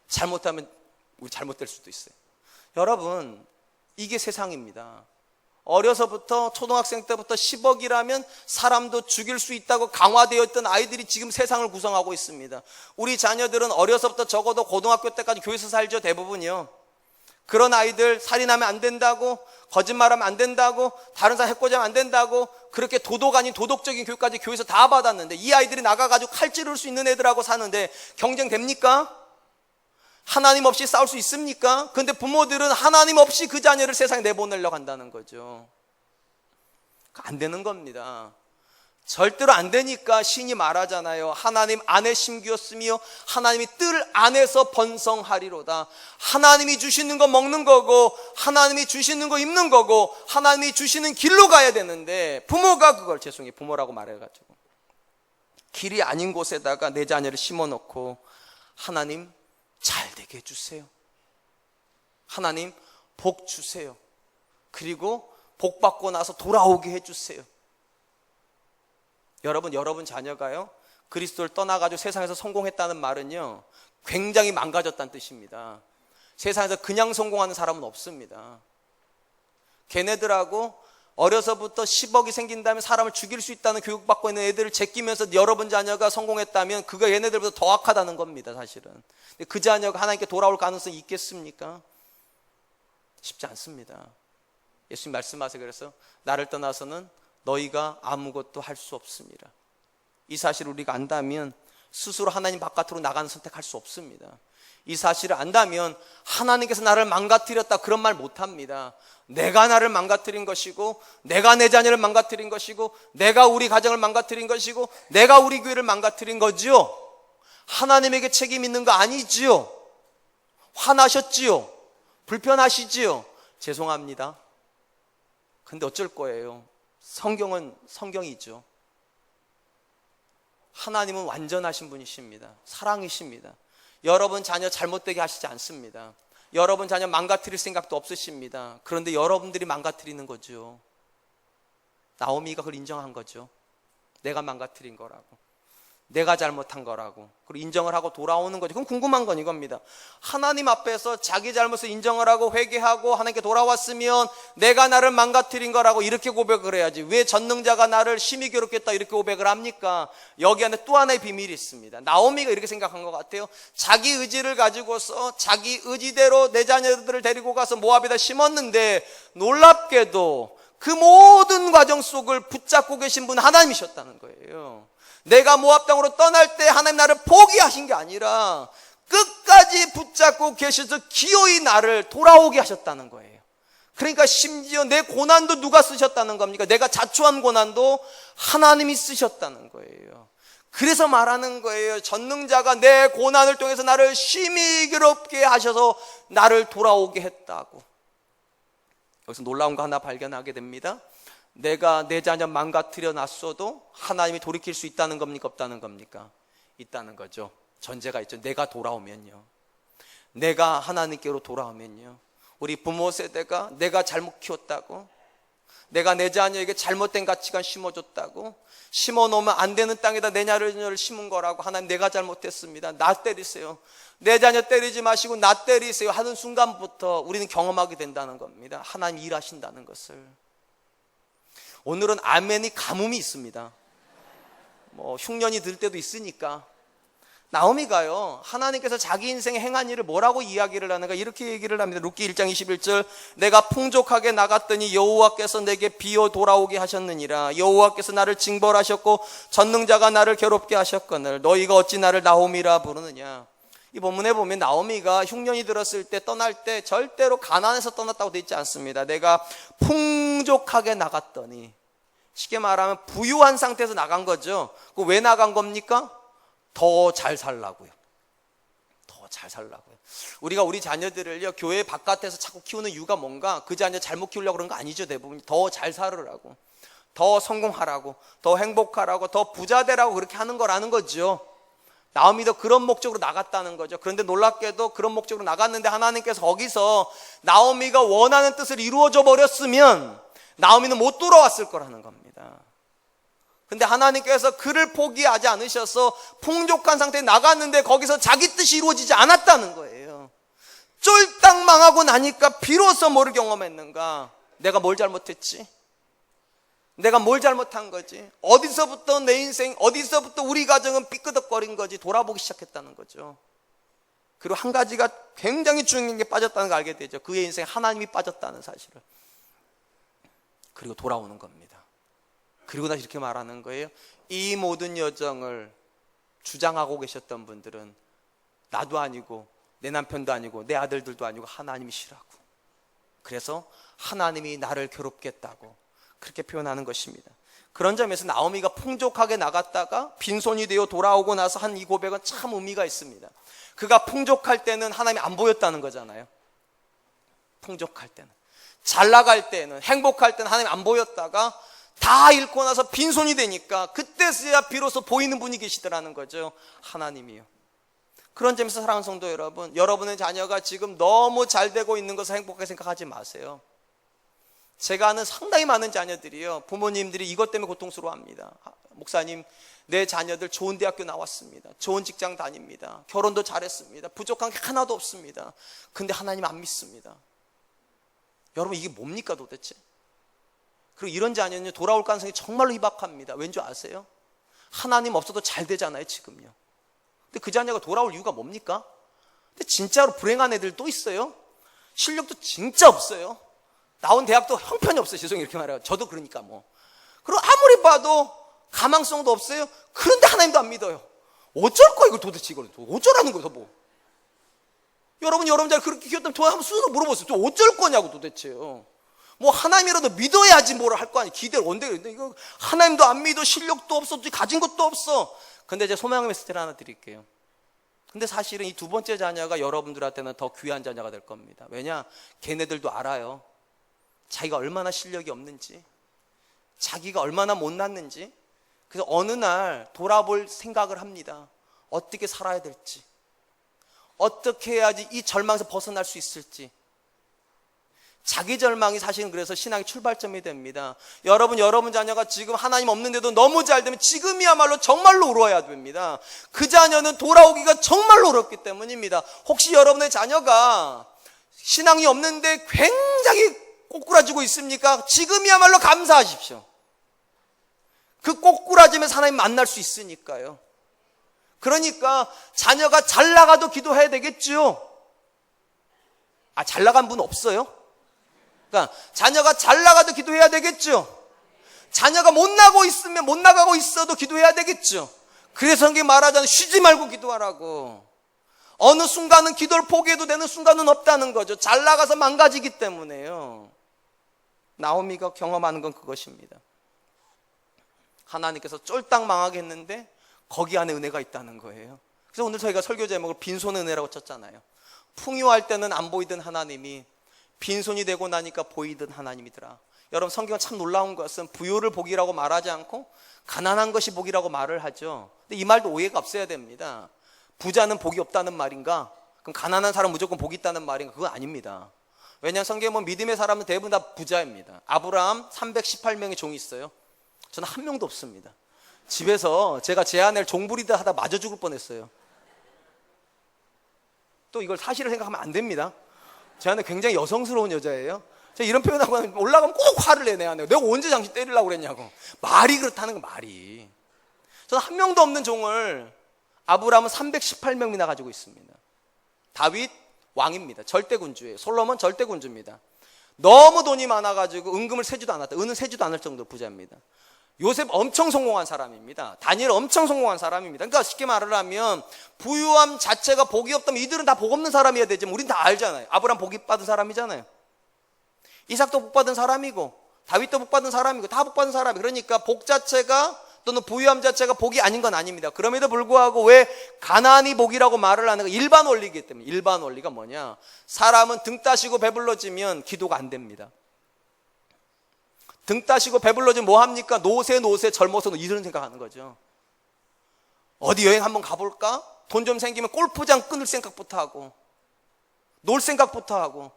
잘못하면 우리 잘못될 수도 있어요. 여러분, 이게 세상입니다. 어려서부터 초등학생 때부터 10억이라면 사람도 죽일 수 있다고 강화되어 있던 아이들이 지금 세상을 구성하고 있습니다. 우리 자녀들은 어려서부터 적어도 고등학교 때까지 교회에서 살죠. 대부분이요. 그런 아이들 살인하면 안 된다고, 거짓말하면 안 된다고, 다른 사람 해코지하면 안 된다고, 그렇게 도덕 아닌 도덕적인 교육까지 교회에서 다 받았는데 이 아이들이 나가가지고 칼 찌를 수 있는 애들하고 사는데 경쟁 됩니까? 하나님 없이 싸울 수 있습니까? 그런데 부모들은 하나님 없이 그 자녀를 세상에 내보내려고 한다는 거죠. 안 되는 겁니다. 절대로 안 되니까 신이 말하잖아요. 하나님 안에 심기였으며 하나님이 뜰 안에서 번성하리로다. 하나님이 주시는 거 먹는 거고 하나님이 주시는 거 입는 거고 하나님이 주시는 길로 가야 되는데 부모가 그걸, 죄송해요, 부모라고 말해가지고 길이 아닌 곳에다가 내 자녀를 심어놓고 하나님 잘 되게 해주세요, 하나님 복 주세요, 그리고 복 받고 나서 돌아오게 해주세요. 여러분 자녀가요 그리스도를 떠나가지고 세상에서 성공했다는 말은요 굉장히 망가졌다는 뜻입니다. 세상에서 그냥 성공하는 사람은 없습니다. 걔네들하고 어려서부터 10억이 생긴다면 사람을 죽일 수 있다는 교육받고 있는 애들을 제끼면서 여러분 자녀가 성공했다면 그거 얘네들보다 더 악하다는 겁니다. 사실은. 근데 그 자녀가 하나님께 돌아올 가능성이 있겠습니까? 쉽지 않습니다. 예수님 말씀하세요. 그래서 나를 떠나서는 너희가 아무것도 할 수 없습니다. 이 사실을 우리가 안다면 스스로 하나님 바깥으로 나가는 선택할 수 없습니다. 이 사실을 안다면 하나님께서 나를 망가뜨렸다 그런 말 못합니다. 내가 나를 망가뜨린 것이고 내가 내 자녀를 망가뜨린 것이고 내가 우리 가정을 망가뜨린 것이고 내가 우리 교회를 망가뜨린 거지요. 하나님에게 책임 있는 거 아니지요. 화나셨지요. 불편하시지요. 죄송합니다. 근데 어쩔 거예요. 성경은 성경이죠. 하나님은 완전하신 분이십니다. 사랑이십니다. 여러분 자녀 잘못되게 하시지 않습니다. 여러분 자녀 망가뜨릴 생각도 없으십니다. 그런데 여러분들이 망가뜨리는 거죠. 나오미가 그걸 인정한 거죠. 내가 망가뜨린 거라고, 내가 잘못한 거라고, 그리고 인정을 하고 돌아오는 거죠. 그럼 궁금한 건 이겁니다. 하나님 앞에서 자기 잘못을 인정을 하고 회개하고 하나님께 돌아왔으면 내가 나를 망가뜨린 거라고 이렇게 고백을 해야지 왜 전능자가 나를 심히 괴롭겠다 이렇게 고백을 합니까? 여기 안에 또 하나의 비밀이 있습니다. 나오미가 이렇게 생각한 것 같아요. 자기 의지를 가지고서 자기 의지대로 내 자녀들을 데리고 가서 모압에다 심었는데 놀랍게도 그 모든 과정 속을 붙잡고 계신 분은 하나님이셨다는 거예요. 내가 모압 땅으로 떠날 때 하나님 나를 포기하신 게 아니라 끝까지 붙잡고 계셔서 기어이 나를 돌아오게 하셨다는 거예요. 그러니까 심지어 내 고난도 누가 쓰셨다는 겁니까? 내가 자초한 고난도 하나님이 쓰셨다는 거예요. 그래서 말하는 거예요. 전능자가 내 고난을 통해서 나를 심히 괴롭게 하셔서 나를 돌아오게 했다고. 여기서 놀라운 거 하나 발견하게 됩니다. 내가 내 자녀 망가뜨려 놨어도 하나님이 돌이킬 수 있다는 겁니까? 없다는 겁니까? 있다는 거죠. 전제가 있죠. 내가 돌아오면요, 내가 하나님께로 돌아오면요, 우리 부모 세대가 내가 잘못 키웠다고, 내가 내 자녀에게 잘못된 가치관 심어줬다고, 심어놓으면 안 되는 땅에다 내 자녀를 심은 거라고, 하나님 내가 잘못했습니다, 나 때리세요, 내 자녀 때리지 마시고 나 때리세요 하는 순간부터 우리는 경험하게 된다는 겁니다. 하나님 일하신다는 것을. 오늘은 아멘이 가뭄이 있습니다. 흉년이 들 때도 있으니까. 나오미가요, 하나님께서 자기 인생에 행한 일을 뭐라고 이야기를 하는가, 이렇게 얘기를 합니다. 룻기 1장 21절, 내가 풍족하게 나갔더니 여호와께서 내게 비어 돌아오게 하셨느니라. 여호와께서 나를 징벌하셨고 전능자가 나를 괴롭게 하셨거늘 너희가 어찌 나를 나오미라 부르느냐. 이 본문에 보면 나오미가 흉년이 들었을 때 떠날 때 절대로 가난해서 떠났다고 되어 있지 않습니다. 내가 풍족하게 나갔더니, 쉽게 말하면 부유한 상태에서 나간 거죠. 그 왜 나간 겁니까? 더 잘 살라고요. 더 잘 살라고요. 우리가 우리 자녀들을요 교회 바깥에서 자꾸 키우는 이유가 뭔가, 그 자녀 잘못 키우려고 그런 거 아니죠. 대부분 더 잘 살으라고, 더 성공하라고, 더 행복하라고, 더 부자 되라고 그렇게 하는 거라는 거죠. 나오미도 그런 목적으로 나갔다는 거죠. 그런데 놀랍게도 그런 목적으로 나갔는데 하나님께서 거기서 나오미가 원하는 뜻을 이루어져 버렸으면 나오미는 못 돌아왔을 거라는 겁니다. 근데 하나님께서 그를 포기하지 않으셔서 풍족한 상태에 나갔는데 거기서 자기 뜻이 이루어지지 않았다는 거예요. 쫄딱 망하고 나니까 비로소 뭐를 경험했는가? 내가 뭘 잘못했지? 내가 뭘 잘못한 거지? 어디서부터 내 인생, 어디서부터 우리 가정은 삐끄덕거린 거지? 돌아보기 시작했다는 거죠. 그리고 한 가지가 굉장히 중요한 게 빠졌다는 걸 알게 되죠. 그의 인생에 하나님이 빠졌다는 사실을. 그리고 돌아오는 겁니다. 그리고 나서 이렇게 말하는 거예요. 이 모든 여정을 주장하고 계셨던 분들은 나도 아니고 내 남편도 아니고 내 아들들도 아니고 하나님이시라고. 그래서 하나님이 나를 괴롭겠다고 그렇게 표현하는 것입니다. 그런 점에서 나오미가 풍족하게 나갔다가 빈손이 되어 돌아오고 나서 한 이 고백은 참 의미가 있습니다. 그가 풍족할 때는 하나님이 안 보였다는 거잖아요. 풍족할 때는, 잘 나갈 때는, 행복할 때는 하나님이 안 보였다가 다 잃고 나서 빈손이 되니까 그때서야 비로소 보이는 분이 계시더라는 거죠. 하나님이요. 그런 점에서 사랑하는 성도 여러분, 여러분의 자녀가 지금 너무 잘 되고 있는 것을 행복하게 생각하지 마세요. 제가 아는 상당히 많은 자녀들이요, 부모님들이 이것 때문에 고통스러워합니다. 목사님, 내 자녀들 좋은 대학교 나왔습니다. 좋은 직장 다닙니다. 결혼도 잘했습니다. 부족한 게 하나도 없습니다. 근데 하나님 안 믿습니다. 여러분, 이게 뭡니까 도대체? 그리고 이런 자녀는 돌아올 가능성이 정말로 희박합니다. 왠지 아세요? 하나님 없어도 잘 되잖아요 지금요. 근데 그 자녀가 돌아올 이유가 뭡니까? 근데 진짜로 불행한 애들 또 있어요. 실력도 진짜 없어요. 나온 대학도 형편이 없어요. 죄송해요 이렇게 말해요. 저도 그러니까 뭐. 그리고 아무리 봐도 가망성도 없어요. 그런데 하나님도 안 믿어요. 어쩔 거야 이걸 도대체. 이걸 어쩌라는 거예요 뭐. 여러분 자녀 그렇게 키웠다면 저 한번 스스로 물어보세요. 저 어쩔 거냐고 도대체요. 뭐 하나님이라도 믿어야지 뭐를 할 거 아니에요. 기대를 언제. 이거 하나님도 안 믿어. 실력도 없어. 가진 것도 없어. 근데 제가 소망의 메시지를 하나 드릴게요. 근데 사실은 이 두 번째 자녀가 여러분들한테는 더 귀한 자녀가 될 겁니다. 왜냐? 걔네들도 알아요. 자기가 얼마나 실력이 없는지, 자기가 얼마나 못났는지. 그래서 어느 날 돌아볼 생각을 합니다. 어떻게 살아야 될지, 어떻게 해야지 이 절망에서 벗어날 수 있을지. 자기 절망이 사실은 그래서 신앙의 출발점이 됩니다. 여러분 자녀가 지금 하나님 없는데도 너무 잘 되면 지금이야말로 정말로 울어야 됩니다. 그 자녀는 돌아오기가 정말로 어렵기 때문입니다. 혹시 여러분의 자녀가 신앙이 없는데 굉장히 꼬꾸라지고 있습니까? 지금이야말로 감사하십시오. 그 꼬꾸라지면서 하나님 만날 수 있으니까요. 그러니까 자녀가 잘 나가도 기도해야 되겠죠. 잘 나간 분 없어요? 그러니까 자녀가 잘 나가도 기도해야 되겠죠. 자녀가 못 나가고 있어도 기도해야 되겠죠. 그래서 성경이 말하자면 쉬지 말고 기도하라고. 어느 순간은 기도를 포기해도 되는 순간은 없다는 거죠. 잘 나가서 망가지기 때문에요. 나오미가 경험하는 건 그것입니다. 하나님께서 쫄딱 망하게 했는데 거기 안에 은혜가 있다는 거예요. 그래서 오늘 저희가 설교 제목을 빈손 은혜라고 쳤잖아요. 풍요할 때는 안 보이던 하나님이 빈손이 되고 나니까 보이던 하나님이더라. 여러분, 성경은 참 놀라운 것은 부요를 복이라고 말하지 않고 가난한 것이 복이라고 말을 하죠. 근데 이 말도 오해가 없어야 됩니다. 부자는 복이 없다는 말인가? 그럼 가난한 사람은 무조건 복이 있다는 말인가? 그건 아닙니다. 왜냐하면 성경에 보면 믿음의 사람은 대부분 다 부자입니다. 아브라함 318명의 종이 있어요. 저는 한 명도 없습니다. 집에서 제가 제 아내를 종부리다 하다 맞아 죽을 뻔했어요. 또 이걸 사실을 생각하면 안 됩니다. 제 아내 굉장히 여성스러운 여자예요. 제가 이런 표현하고 올라가면 꼭 화를 내내 아내가. 내가 언제 당신 때리려고 그랬냐고. 말이 그렇다는 거, 말이. 저는 한 명도 없는 종을 아브라함은 318명이나 가지고 있습니다. 다윗 왕입니다. 절대군주예요. 솔로몬 절대군주입니다. 너무 돈이 많아가지고 은금을 세지도 않았다. 은은 세지도 않을 정도로 부자입니다. 요셉 엄청 성공한 사람입니다. 다니엘 엄청 성공한 사람입니다. 그러니까 쉽게 말을 하면 부유함 자체가 복이 없다면 이들은 다 복 없는 사람이어야 되지만 우린 다 알잖아요. 아브라함 복이 받은 사람이잖아요. 이삭도 복 받은 사람이고 다윗도 복 받은 사람이고 다 복 받은 사람이. 그러니까 복 자체가 또는 부유함 자체가 복이 아닌 건 아닙니다. 그럼에도 불구하고 왜 가난이 복이라고 말을 하는 가 일반 원리이기 때문에. 일반 원리가 뭐냐? 사람은 등 따시고 배불러지면 기도가 안 됩니다. 등 따시고 배불러지면 뭐 합니까? 노세 젊어서 이런 생각하는 거죠. 어디 여행 한번 가볼까? 돈 좀 생기면 골프장 끊을 생각부터 하고 놀 생각부터 하고.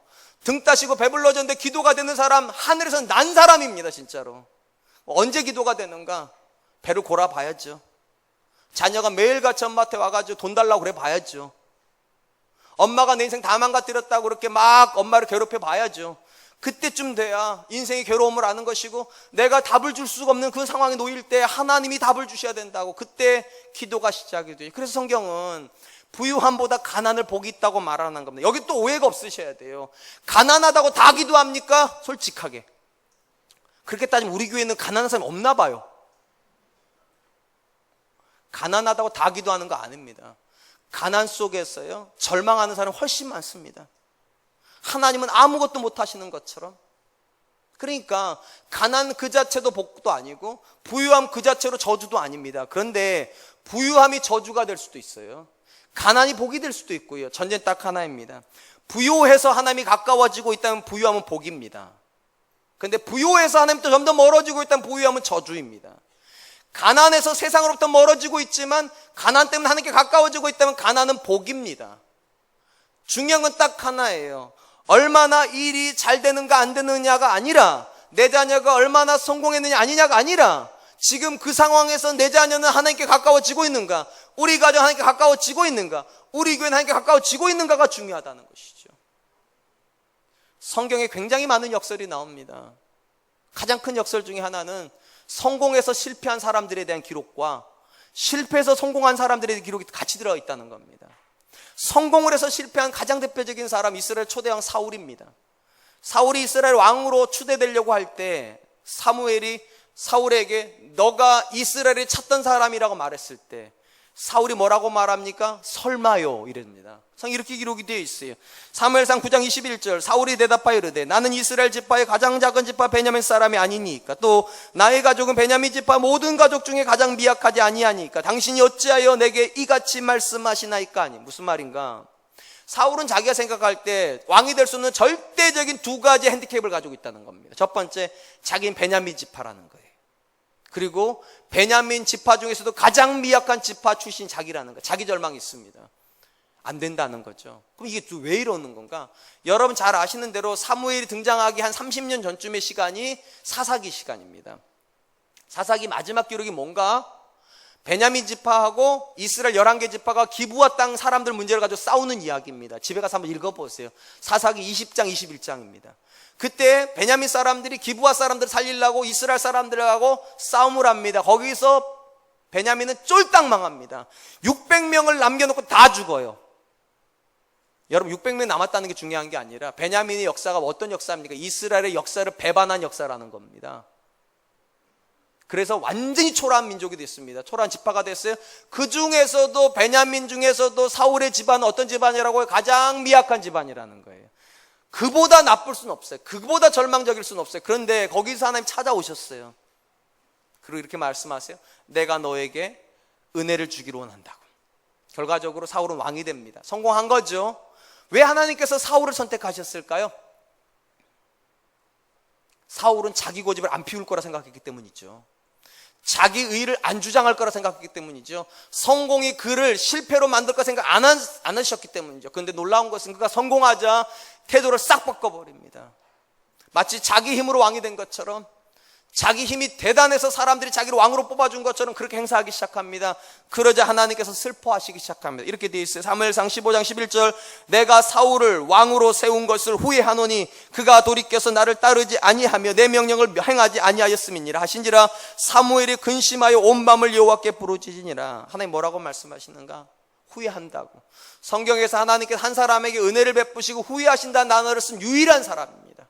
등 따시고 배불러졌는데 기도가 되는 사람 하늘에서 난 사람입니다. 진짜로. 언제 기도가 되는가? 배를 골아봐야죠. 자녀가 매일같이 엄마한테 와가지고 돈 달라고 그래 봐야죠. 엄마가 내 인생 다 망가뜨렸다고 그렇게 막 엄마를 괴롭혀 봐야죠. 그때쯤 돼야 인생의 괴로움을 아는 것이고 내가 답을 줄 수가 없는 그 상황에 놓일 때 하나님이 답을 주셔야 된다고. 그때 기도가 시작이 돼요. 그래서 성경은 부유함보다 가난을 복이 있다고 말하는 겁니다. 여기 또 오해가 없으셔야 돼요. 가난하다고 다 기도합니까? 솔직하게. 그렇게 따지면 우리 교회는 가난한 사람이 없나 봐요. 가난하다고 다 기도하는 거 아닙니다. 가난 속에서요, 절망하는 사람 훨씬 많습니다. 하나님은 아무것도 못 하시는 것처럼. 그러니까 가난 그 자체도 복도 아니고 부유함 그 자체로 저주도 아닙니다. 그런데 부유함이 저주가 될 수도 있어요. 가난이 복이 될 수도 있고요. 전제는 딱 하나입니다. 부요해서 하나님이 가까워지고 있다면 부유함은 복입니다. 그런데 부요해서 하나님부터 점점 멀어지고 있다면 부유함은 저주입니다. 가난해서 세상으로부터 멀어지고 있지만 가난 때문에 하나님께 가까워지고 있다면 가난은 복입니다. 중요한 건 딱 하나예요. 얼마나 일이 잘 되는가 안 되느냐가 아니라, 내 자녀가 얼마나 성공했느냐 아니냐가 아니라, 지금 그 상황에서 내 자녀는 하나님께 가까워지고 있는가, 우리 가정 하나님께 가까워지고 있는가, 우리 교회는 하나님께 가까워지고 있는가가 중요하다는 것이죠. 성경에 굉장히 많은 역설이 나옵니다. 가장 큰 역설 중에 하나는 성공해서 실패한 사람들에 대한 기록과 실패해서 성공한 사람들에 대한 기록이 같이 들어있다는 겁니다. 성공을 해서 실패한 가장 대표적인 사람, 이스라엘 초대왕 사울입니다. 사울이 이스라엘 왕으로 추대되려고 할 때 사무엘이 사울에게 너가 이스라엘을 찾던 사람이라고 말했을 때 사울이 뭐라고 말합니까? 설마요 이랬습니다. 이렇게 기록이 되어 있어요. 사무엘상 9장 21절 사울이 대답하여 이르되 나는 이스라엘 지파의 가장 작은 지파 베냐민 사람이 아니니까 또 나의 가족은 베냐민 지파 모든 가족 중에 가장 미약하지 아니하니까 당신이 어찌하여 내게 이같이 말씀하시나이까 하니. 무슨 말인가? 사울은 자기가 생각할 때 왕이 될 수 있는 절대적인 두 가지 핸디캡을 가지고 있다는 겁니다. 첫 번째, 자기는 베냐민 지파라는 거예요. 그리고 베냐민 지파 중에서도 가장 미약한 지파 출신 자기라는 거, 자기 절망이 있습니다. 안 된다는 거죠. 그럼 이게 또 왜 이러는 건가? 여러분 잘 아시는 대로 사무엘이 등장하기 한 30년 전쯤의 시간이 사사기 시간입니다. 사사기 마지막 기록이 뭔가? 베냐민 지파하고 이스라엘 11개 지파가 기브아 땅 사람들 문제를 가지고 싸우는 이야기입니다. 집에 가서 한번 읽어보세요. 사사기 20장 21장입니다. 그때 베냐민 사람들이 기브아 사람들을 살리려고 이스라엘 사람들하고 싸움을 합니다. 거기서 베냐민은 쫄딱 망합니다. 600명을 남겨놓고 다 죽어요. 여러분 600명 남았다는 게 중요한 게 아니라 베냐민의 역사가 어떤 역사입니까? 이스라엘의 역사를 배반한 역사라는 겁니다. 그래서 완전히 초라한 민족이 됐습니다. 초라한 지파가 됐어요. 그 중에서도 베냐민 중에서도 사울의 집안은 어떤 집안이라고 해요? 가장 미약한 집안이라는 거예요. 그보다 나쁠 수는 없어요. 그보다 절망적일 수는 없어요. 그런데 거기서 하나님 찾아오셨어요. 그리고 이렇게 말씀하세요. 내가 너에게 은혜를 주기로 원한다고. 결과적으로 사울은 왕이 됩니다. 성공한 거죠. 왜 하나님께서 사울을 선택하셨을까요? 사울은 자기 고집을 안 피울 거라 생각했기 때문이죠. 자기 의를 안 주장할 거라 생각했기 때문이죠. 성공이 그를 실패로 만들 거 생각 안 하셨기 때문이죠. 그런데 놀라운 것은 그가 성공하자 태도를 싹 바꿔버립니다. 마치 자기 힘으로 왕이 된 것처럼, 자기 힘이 대단해서 사람들이 자기를 왕으로 뽑아준 것처럼 그렇게 행사하기 시작합니다. 그러자 하나님께서 슬퍼하시기 시작합니다. 이렇게 되어 있어요. 사무엘상 15장 11절 내가 사울을 왕으로 세운 것을 후회하노니 그가 돌이켜서 나를 따르지 아니하며 내 명령을 행하지 아니하였음이니라 하신지라. 사무엘이 근심하여 온 밤을 여호와께 부르짖으니라. 하나님 뭐라고 말씀하시는가? 후회한다고. 성경에서 하나님께서 한 사람에게 은혜를 베푸시고 후회하신다는 단어를 쓴 유일한 사람입니다.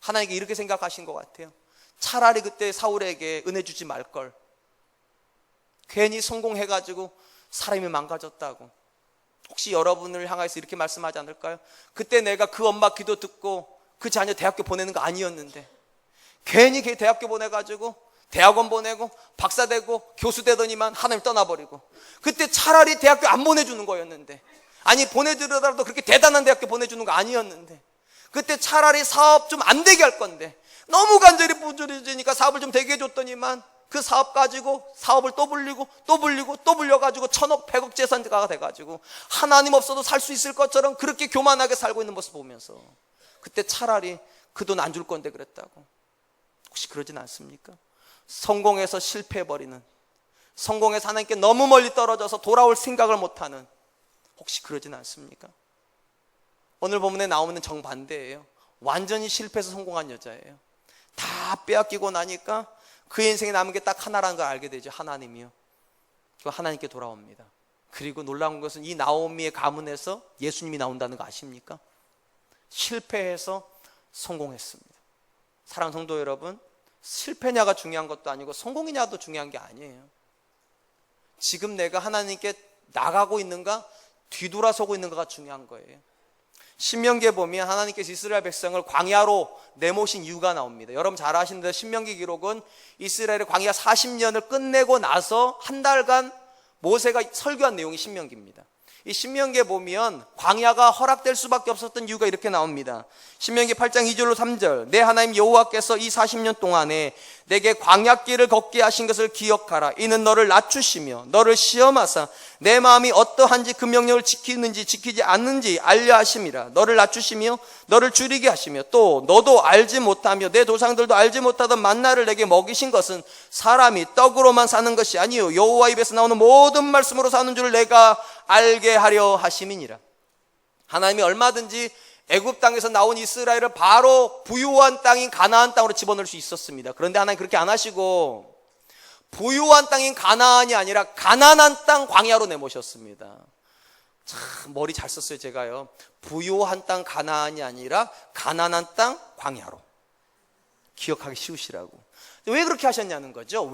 하나님께 이렇게 생각하신 것 같아요. 차라리 그때 사울에게 은혜 주지 말걸. 괜히 성공해가지고 사람이 망가졌다고. 혹시 여러분을 향해서 이렇게 말씀하지 않을까요? 그때 내가 그 엄마 기도 듣고 그 자녀 대학교 보내는 거 아니었는데 괜히 걔 대학교 보내가지고 대학원 보내고 박사 되고 교수 되더니만 하나님 떠나버리고, 그때 차라리 대학교 안 보내주는 거였는데, 아니 보내주더라도 그렇게 대단한 대학교 보내주는 거 아니었는데, 그때 차라리 사업 좀 안 되게 할 건데 너무 간절히 부르짖으니까 사업을 좀 되게 해줬더니만 그 사업 가지고 사업을 또 불리고 또 불리고 또 불려가지고 1000억 100억 재산가가 돼가지고 하나님 없어도 살 수 있을 것처럼 그렇게 교만하게 살고 있는 모습 보면서 그때 차라리 그 돈 안 줄 건데 그랬다고. 혹시 그러진 않습니까? 성공해서 실패해버리는, 성공해서 하나님께 너무 멀리 떨어져서 돌아올 생각을 못하는, 혹시 그러진 않습니까? 오늘 본문에 나오는 정반대예요. 완전히 실패해서 성공한 여자예요. 다 빼앗기고 나니까 그 인생에 남은 게 딱 하나라는 걸 알게 되죠. 하나님이요. 그 하나님께 돌아옵니다. 그리고 놀라운 것은 이 나오미의 가문에서 예수님이 나온다는 거 아십니까? 실패해서 성공했습니다. 사랑하는 성도 여러분, 실패냐가 중요한 것도 아니고 성공이냐도 중요한 게 아니에요. 지금 내가 하나님께 나가고 있는가 뒤돌아서고 있는가가 중요한 거예요. 신명기에 보면 하나님께서 이스라엘 백성을 광야로 내모신 이유가 나옵니다. 여러분 잘 아시는데 신명기 기록은 이스라엘의 광야 40년을 끝내고 나서 한 달간 모세가 설교한 내용이 신명기입니다. 이 신명기에 보면 광야가 허락될 수밖에 없었던 이유가 이렇게 나옵니다. 신명기 8장 2절로 3절. 내 하나님 여호와께서 이 40년 동안에 내게 광야길을 걷게 하신 것을 기억하라. 이는 너를 낮추시며 너를 시험하사 내 마음이 어떠한지 그 명령을 지키는지 지키지 않는지 알려 하심이라. 너를 낮추시며 너를 줄이게 하시며 또 너도 알지 못하며 내 조상들도 알지 못하던 만나를 내게 먹이신 것은 사람이 떡으로만 사는 것이 아니요 여호와 입에서 나오는 모든 말씀으로 사는 줄 내가 알게 하려 하심이니라. 하나님이 얼마든지 애굽 땅에서 나온 이스라엘을 바로 부유한 땅인 가나안 땅으로 집어넣을 수 있었습니다. 그런데 하나님 그렇게 안 하시고 부유한 땅인 가나안이 아니라 가난한 땅 광야로 내모셨습니다. 참 머리 잘 썼어요 제가요. 부유한 땅 가나안이 아니라 가난한 땅 광야로. 기억하기 쉬우시라고. 왜 그렇게 하셨냐는 거죠.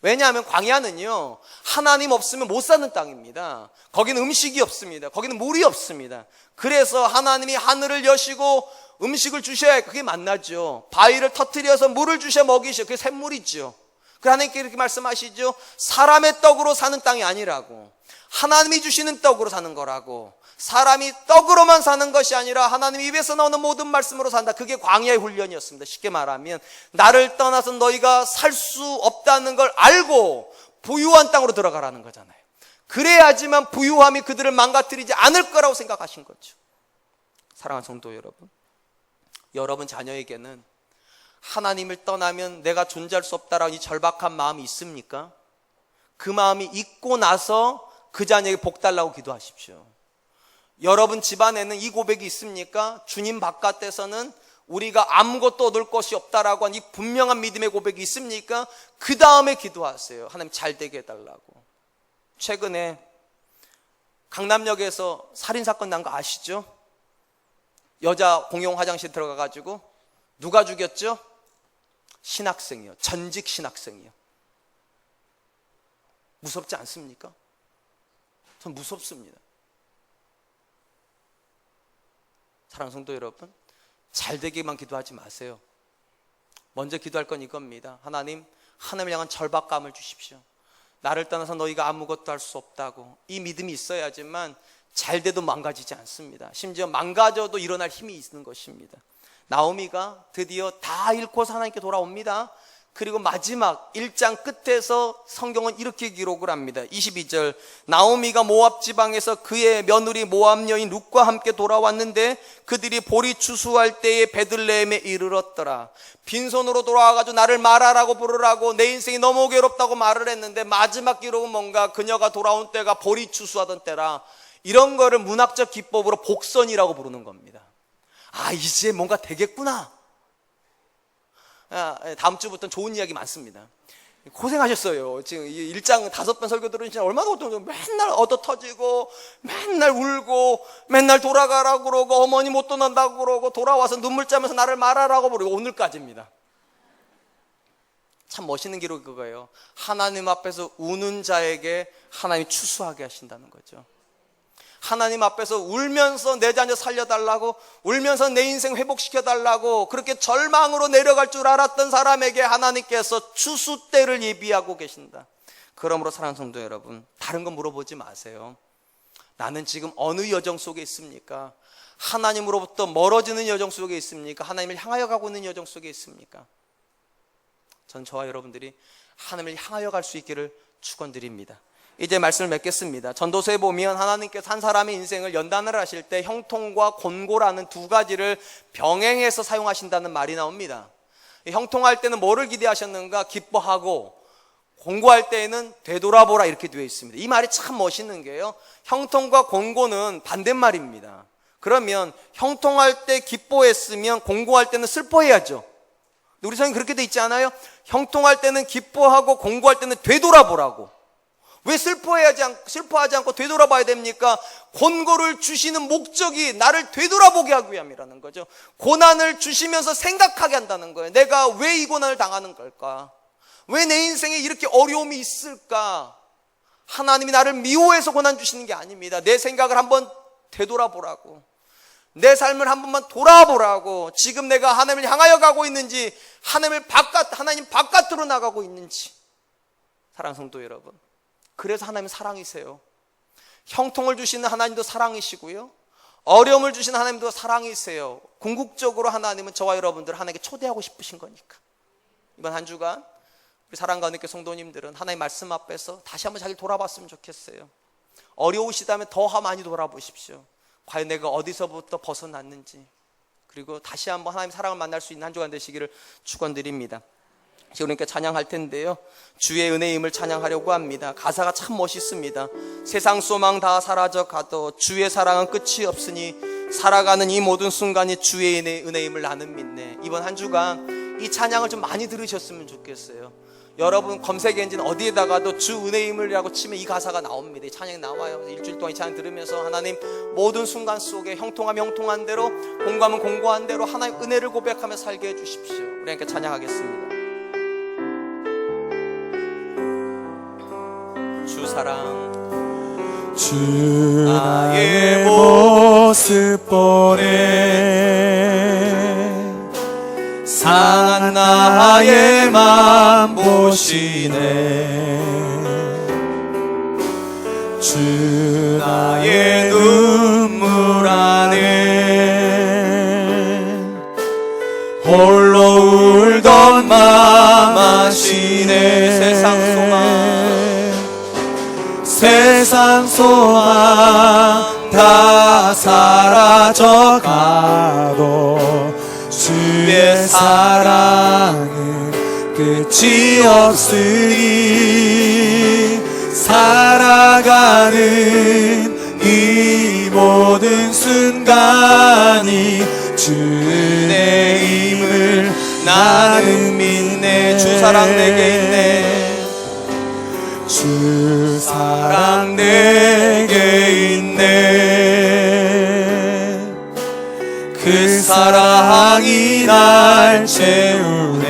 왜냐하면 광야는요 하나님 없으면 못 사는 땅입니다. 거기는 음식이 없습니다. 거기는 물이 없습니다. 그래서 하나님이 하늘을 여시고 음식을 주셔야 그게 만나죠. 바위를 터뜨려서 물을 주셔 먹이셔. 그게 샘물이죠. 그 하나님께 이렇게 말씀하시죠. 사람의 떡으로 사는 땅이 아니라고. 하나님이 주시는 떡으로 사는 거라고. 사람이 떡으로만 사는 것이 아니라 하나님 입에서 나오는 모든 말씀으로 산다. 그게 광야의 훈련이었습니다. 쉽게 말하면 나를 떠나서 너희가 살 수 없다는 걸 알고 부유한 땅으로 들어가라는 거잖아요. 그래야지만 부유함이 그들을 망가뜨리지 않을 거라고 생각하신 거죠. 사랑하는 성도 여러분, 여러분 자녀에게는 하나님을 떠나면 내가 존재할 수 없다라는 이 절박한 마음이 있습니까? 그 마음이 있고 나서 그 자녀에게 복 달라고 기도하십시오. 여러분 집안에는 이 고백이 있습니까? 주님 바깥에서는 우리가 아무것도 얻을 것이 없다라고 한 이 분명한 믿음의 고백이 있습니까? 그 다음에 기도하세요. 하나님 잘 되게 해달라고. 최근에 강남역에서 살인사건 난 거 아시죠? 여자 공용 화장실 들어가가지고 누가 죽였죠? 신학생이요. 전직 신학생이요. 무섭지 않습니까? 전 무섭습니다. 사랑하는 성도 여러분, 잘 되기만 기도하지 마세요. 먼저 기도할 건 이겁니다. 하나님, 하나님을 향한 절박감을 주십시오. 나를 떠나서 너희가 아무것도 할 수 없다고. 이 믿음이 있어야지만 잘 돼도 망가지지 않습니다. 심지어 망가져도 일어날 힘이 있는 것입니다. 나오미가 드디어 다 잃고서 하나님께 돌아옵니다. 그리고 마지막 1장 끝에서 성경은 이렇게 기록을 합니다. 22절, 나오미가 모압 지방에서 그의 며느리 모압 여인 룻과 함께 돌아왔는데 그들이 보리 추수할 때에 베들레헴에 이르렀더라. 빈손으로 돌아와가지고 나를 말하라고 부르라고 내 인생이 너무 괴롭다고 말을 했는데 마지막 기록은 뭔가 그녀가 돌아온 때가 보리 추수하던 때라. 이런 거를 문학적 기법으로 복선이라고 부르는 겁니다. 아, 이제 뭔가 되겠구나. 다음 주부터는 좋은 이야기 많습니다. 고생하셨어요. 지금 1장 5번 설교 들으시면 얼마나 고통, 맨날 얻어 터지고 맨날 울고 맨날 돌아가라고 그러고 어머니 못 떠난다고 그러고 돌아와서 눈물 짜면서 나를 말하라고 부르고 오늘까지입니다. 참 멋있는 기록이 그거예요. 하나님 앞에서 우는 자에게 하나님이 추수하게 하신다는 거죠. 하나님 앞에서 울면서 내 자녀 살려달라고, 울면서 내 인생 회복시켜달라고 그렇게 절망으로 내려갈 줄 알았던 사람에게 하나님께서 추수 때를 예비하고 계신다. 그러므로 사랑하는 성도 여러분, 다른 거 물어보지 마세요. 나는 지금 어느 여정 속에 있습니까? 하나님으로부터 멀어지는 여정 속에 있습니까? 하나님을 향하여 가고 있는 여정 속에 있습니까? 전 저와 여러분들이 하나님을 향하여 갈 수 있기를 축원드립니다. 이제 말씀을 맺겠습니다. 전도서에 보면 하나님께서 한 사람의 인생을 연단을 하실 때 형통과 곤고라는 두 가지를 병행해서 사용하신다는 말이 나옵니다. 형통할 때는 뭐를 기대하셨는가? 기뻐하고, 곤고할 때에는 되돌아보라 이렇게 되어 있습니다. 이 말이 참 멋있는 게요, 형통과 곤고는 반대말입니다. 그러면 형통할 때 기뻐했으면 곤고할 때는 슬퍼해야죠. 우리 성경 그렇게 돼 있지 않아요? 형통할 때는 기뻐하고 곤고할 때는 되돌아보라고. 왜 슬퍼하지 않고 되돌아봐야 됩니까? 권고를 주시는 목적이 나를 되돌아보게 하기 위함이라는 거죠. 고난을 주시면서 생각하게 한다는 거예요. 내가 왜 이 고난을 당하는 걸까? 왜 내 인생에 이렇게 어려움이 있을까? 하나님이 나를 미워해서 고난 주시는 게 아닙니다. 내 생각을 한번 되돌아보라고, 내 삶을 한 번만 돌아보라고, 지금 내가 하나님을 향하여 가고 있는지, 하나님 바깥으로 나가고 있는지. 사랑하는 성도 여러분, 그래서 하나님 사랑이세요. 형통을 주시는 하나님도 사랑이시고요, 어려움을 주시는 하나님도 사랑이세요. 궁극적으로 하나님은 저와 여러분들을 하나님께 초대하고 싶으신 거니까. 이번 한 주간 우리 사랑과 은혜교 성도님들은 하나님 말씀 앞에서 다시 한번 자기를 돌아봤으면 좋겠어요. 어려우시다면 더 많이 돌아보십시오. 과연 내가 어디서부터 벗어났는지, 그리고 다시 한번 하나님 사랑을 만날 수 있는 한 주간 되시기를 축원드립니다. 지금 그러니까 찬양할 텐데요, 주의 은혜임을 찬양하려고 합니다. 가사가 참 멋있습니다. 세상 소망 다 사라져 가도 주의 사랑은 끝이 없으니 살아가는 이 모든 순간이 주의 은혜임을 나는 믿네. 이번 한 주간 이 찬양을 좀 많이 들으셨으면 좋겠어요. 여러분 검색 엔진 어디에다가도 주 은혜임을이라고 치면 이 가사가 나옵니다. 이 찬양이 나와요. 일주일 동안 이 찬양 들으면서 하나님 모든 순간 속에 형통하면 형통한 대로, 공고하면 공고한 대로 하나님 은혜를 고백하며 살게 해주십시오. 우리 함께 찬양하겠습니다. 주 사랑, 주 나의 모습 보네, 상한 나의 맘 보시네. 주 나의 눈물 안에 홀로 울던 맘 아시네. 세상 소망 다 사라져 가도 주의 사랑은 끝이 없으니 살아가는 이 모든 순간이 주 은혜임을 나는 믿네. 주 사랑 내게 있네. 주 사랑 내게 있네. 그 사랑이 날 채우네.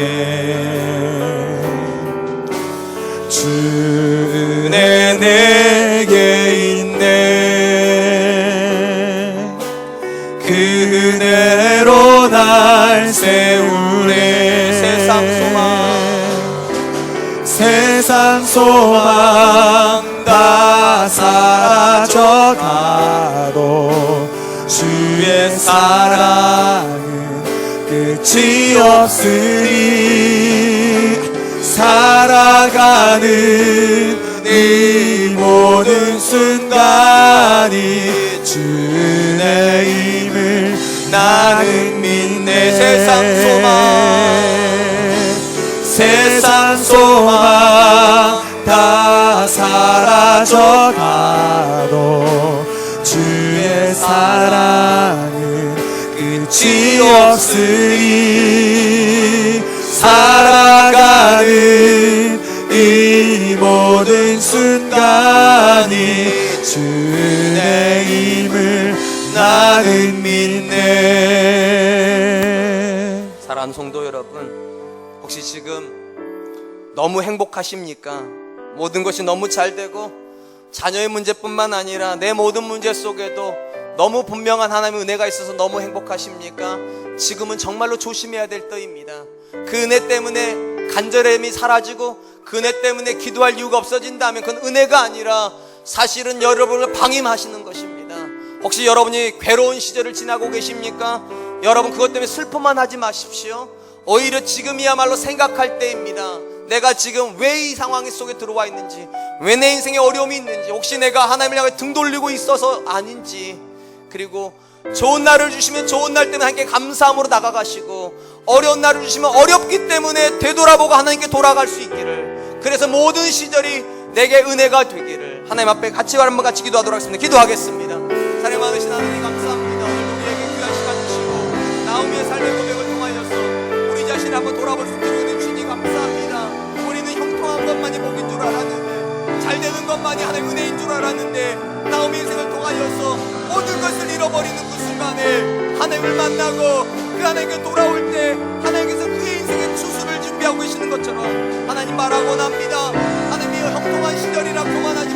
주 은혜 내게 있네. 그 은혜로 날 세우네. 세상 소망 다 사라져 가도 주의 사랑은 끝이 없으니 살아가는 이 모든 순간이 주 은혜임을 나는 믿네. 세상 소망 다 사라져 가도 주의 사랑은 끝이 없으니 살아가는 이 모든 순간이 주 은혜임을 나는 믿네. 사랑하는 성도 여러분, 혹시 지금 너무 행복하십니까? 모든 것이 너무 잘 되고 자녀의 문제뿐만 아니라 내 모든 문제 속에도 너무 분명한 하나님의 은혜가 있어서 너무 행복하십니까? 지금은 정말로 조심해야 될 때입니다. 그 은혜 때문에 간절함이 사라지고 그 은혜 때문에 기도할 이유가 없어진다면 그건 은혜가 아니라 사실은 여러분을 방임하시는 것입니다. 혹시 여러분이 괴로운 시절을 지나고 계십니까? 여러분 그것 때문에 슬퍼만 하지 마십시오. 오히려 지금이야말로 생각할 때입니다. 내가 지금 왜 이 상황 속에 들어와 있는지, 왜 내 인생에 어려움이 있는지, 혹시 내가 하나님을 향해 등 돌리고 있어서 아닌지, 그리고 좋은 날을 주시면 좋은 날 때문에 하나님께 감사함으로 나가가시고, 어려운 날을 주시면 어렵기 때문에 되돌아보고 하나님께 돌아갈 수 있기를, 그래서 모든 시절이 내게 은혜가 되기를 하나님 앞에 같이 한번 같이 기도하도록 하겠습니다. 기도하겠습니다. 사랑 많으신 하나님 감사합니다. 오늘 우리에게 귀한 시간 주시고 나오미의 삶의 고백을 통하여서 우리 자신을 한번 돌아볼 수 있도록 해주시니 감사합니다. 우리는 형통한 것만이 복인 줄 알았는데 잘 되는 것만이 하나님의 은혜인 줄 알았는데 나오미 인생을 통하여서 모든 것을 잃어버리는 그 순간에 하나님을 만나고 그 하나님께 돌아올 때 하나님께서 그의 인생의 추수를 준비하고 계시는 것처럼 하나님 말하곤 합니다. 하나님이 형통한 시절이라 교만하지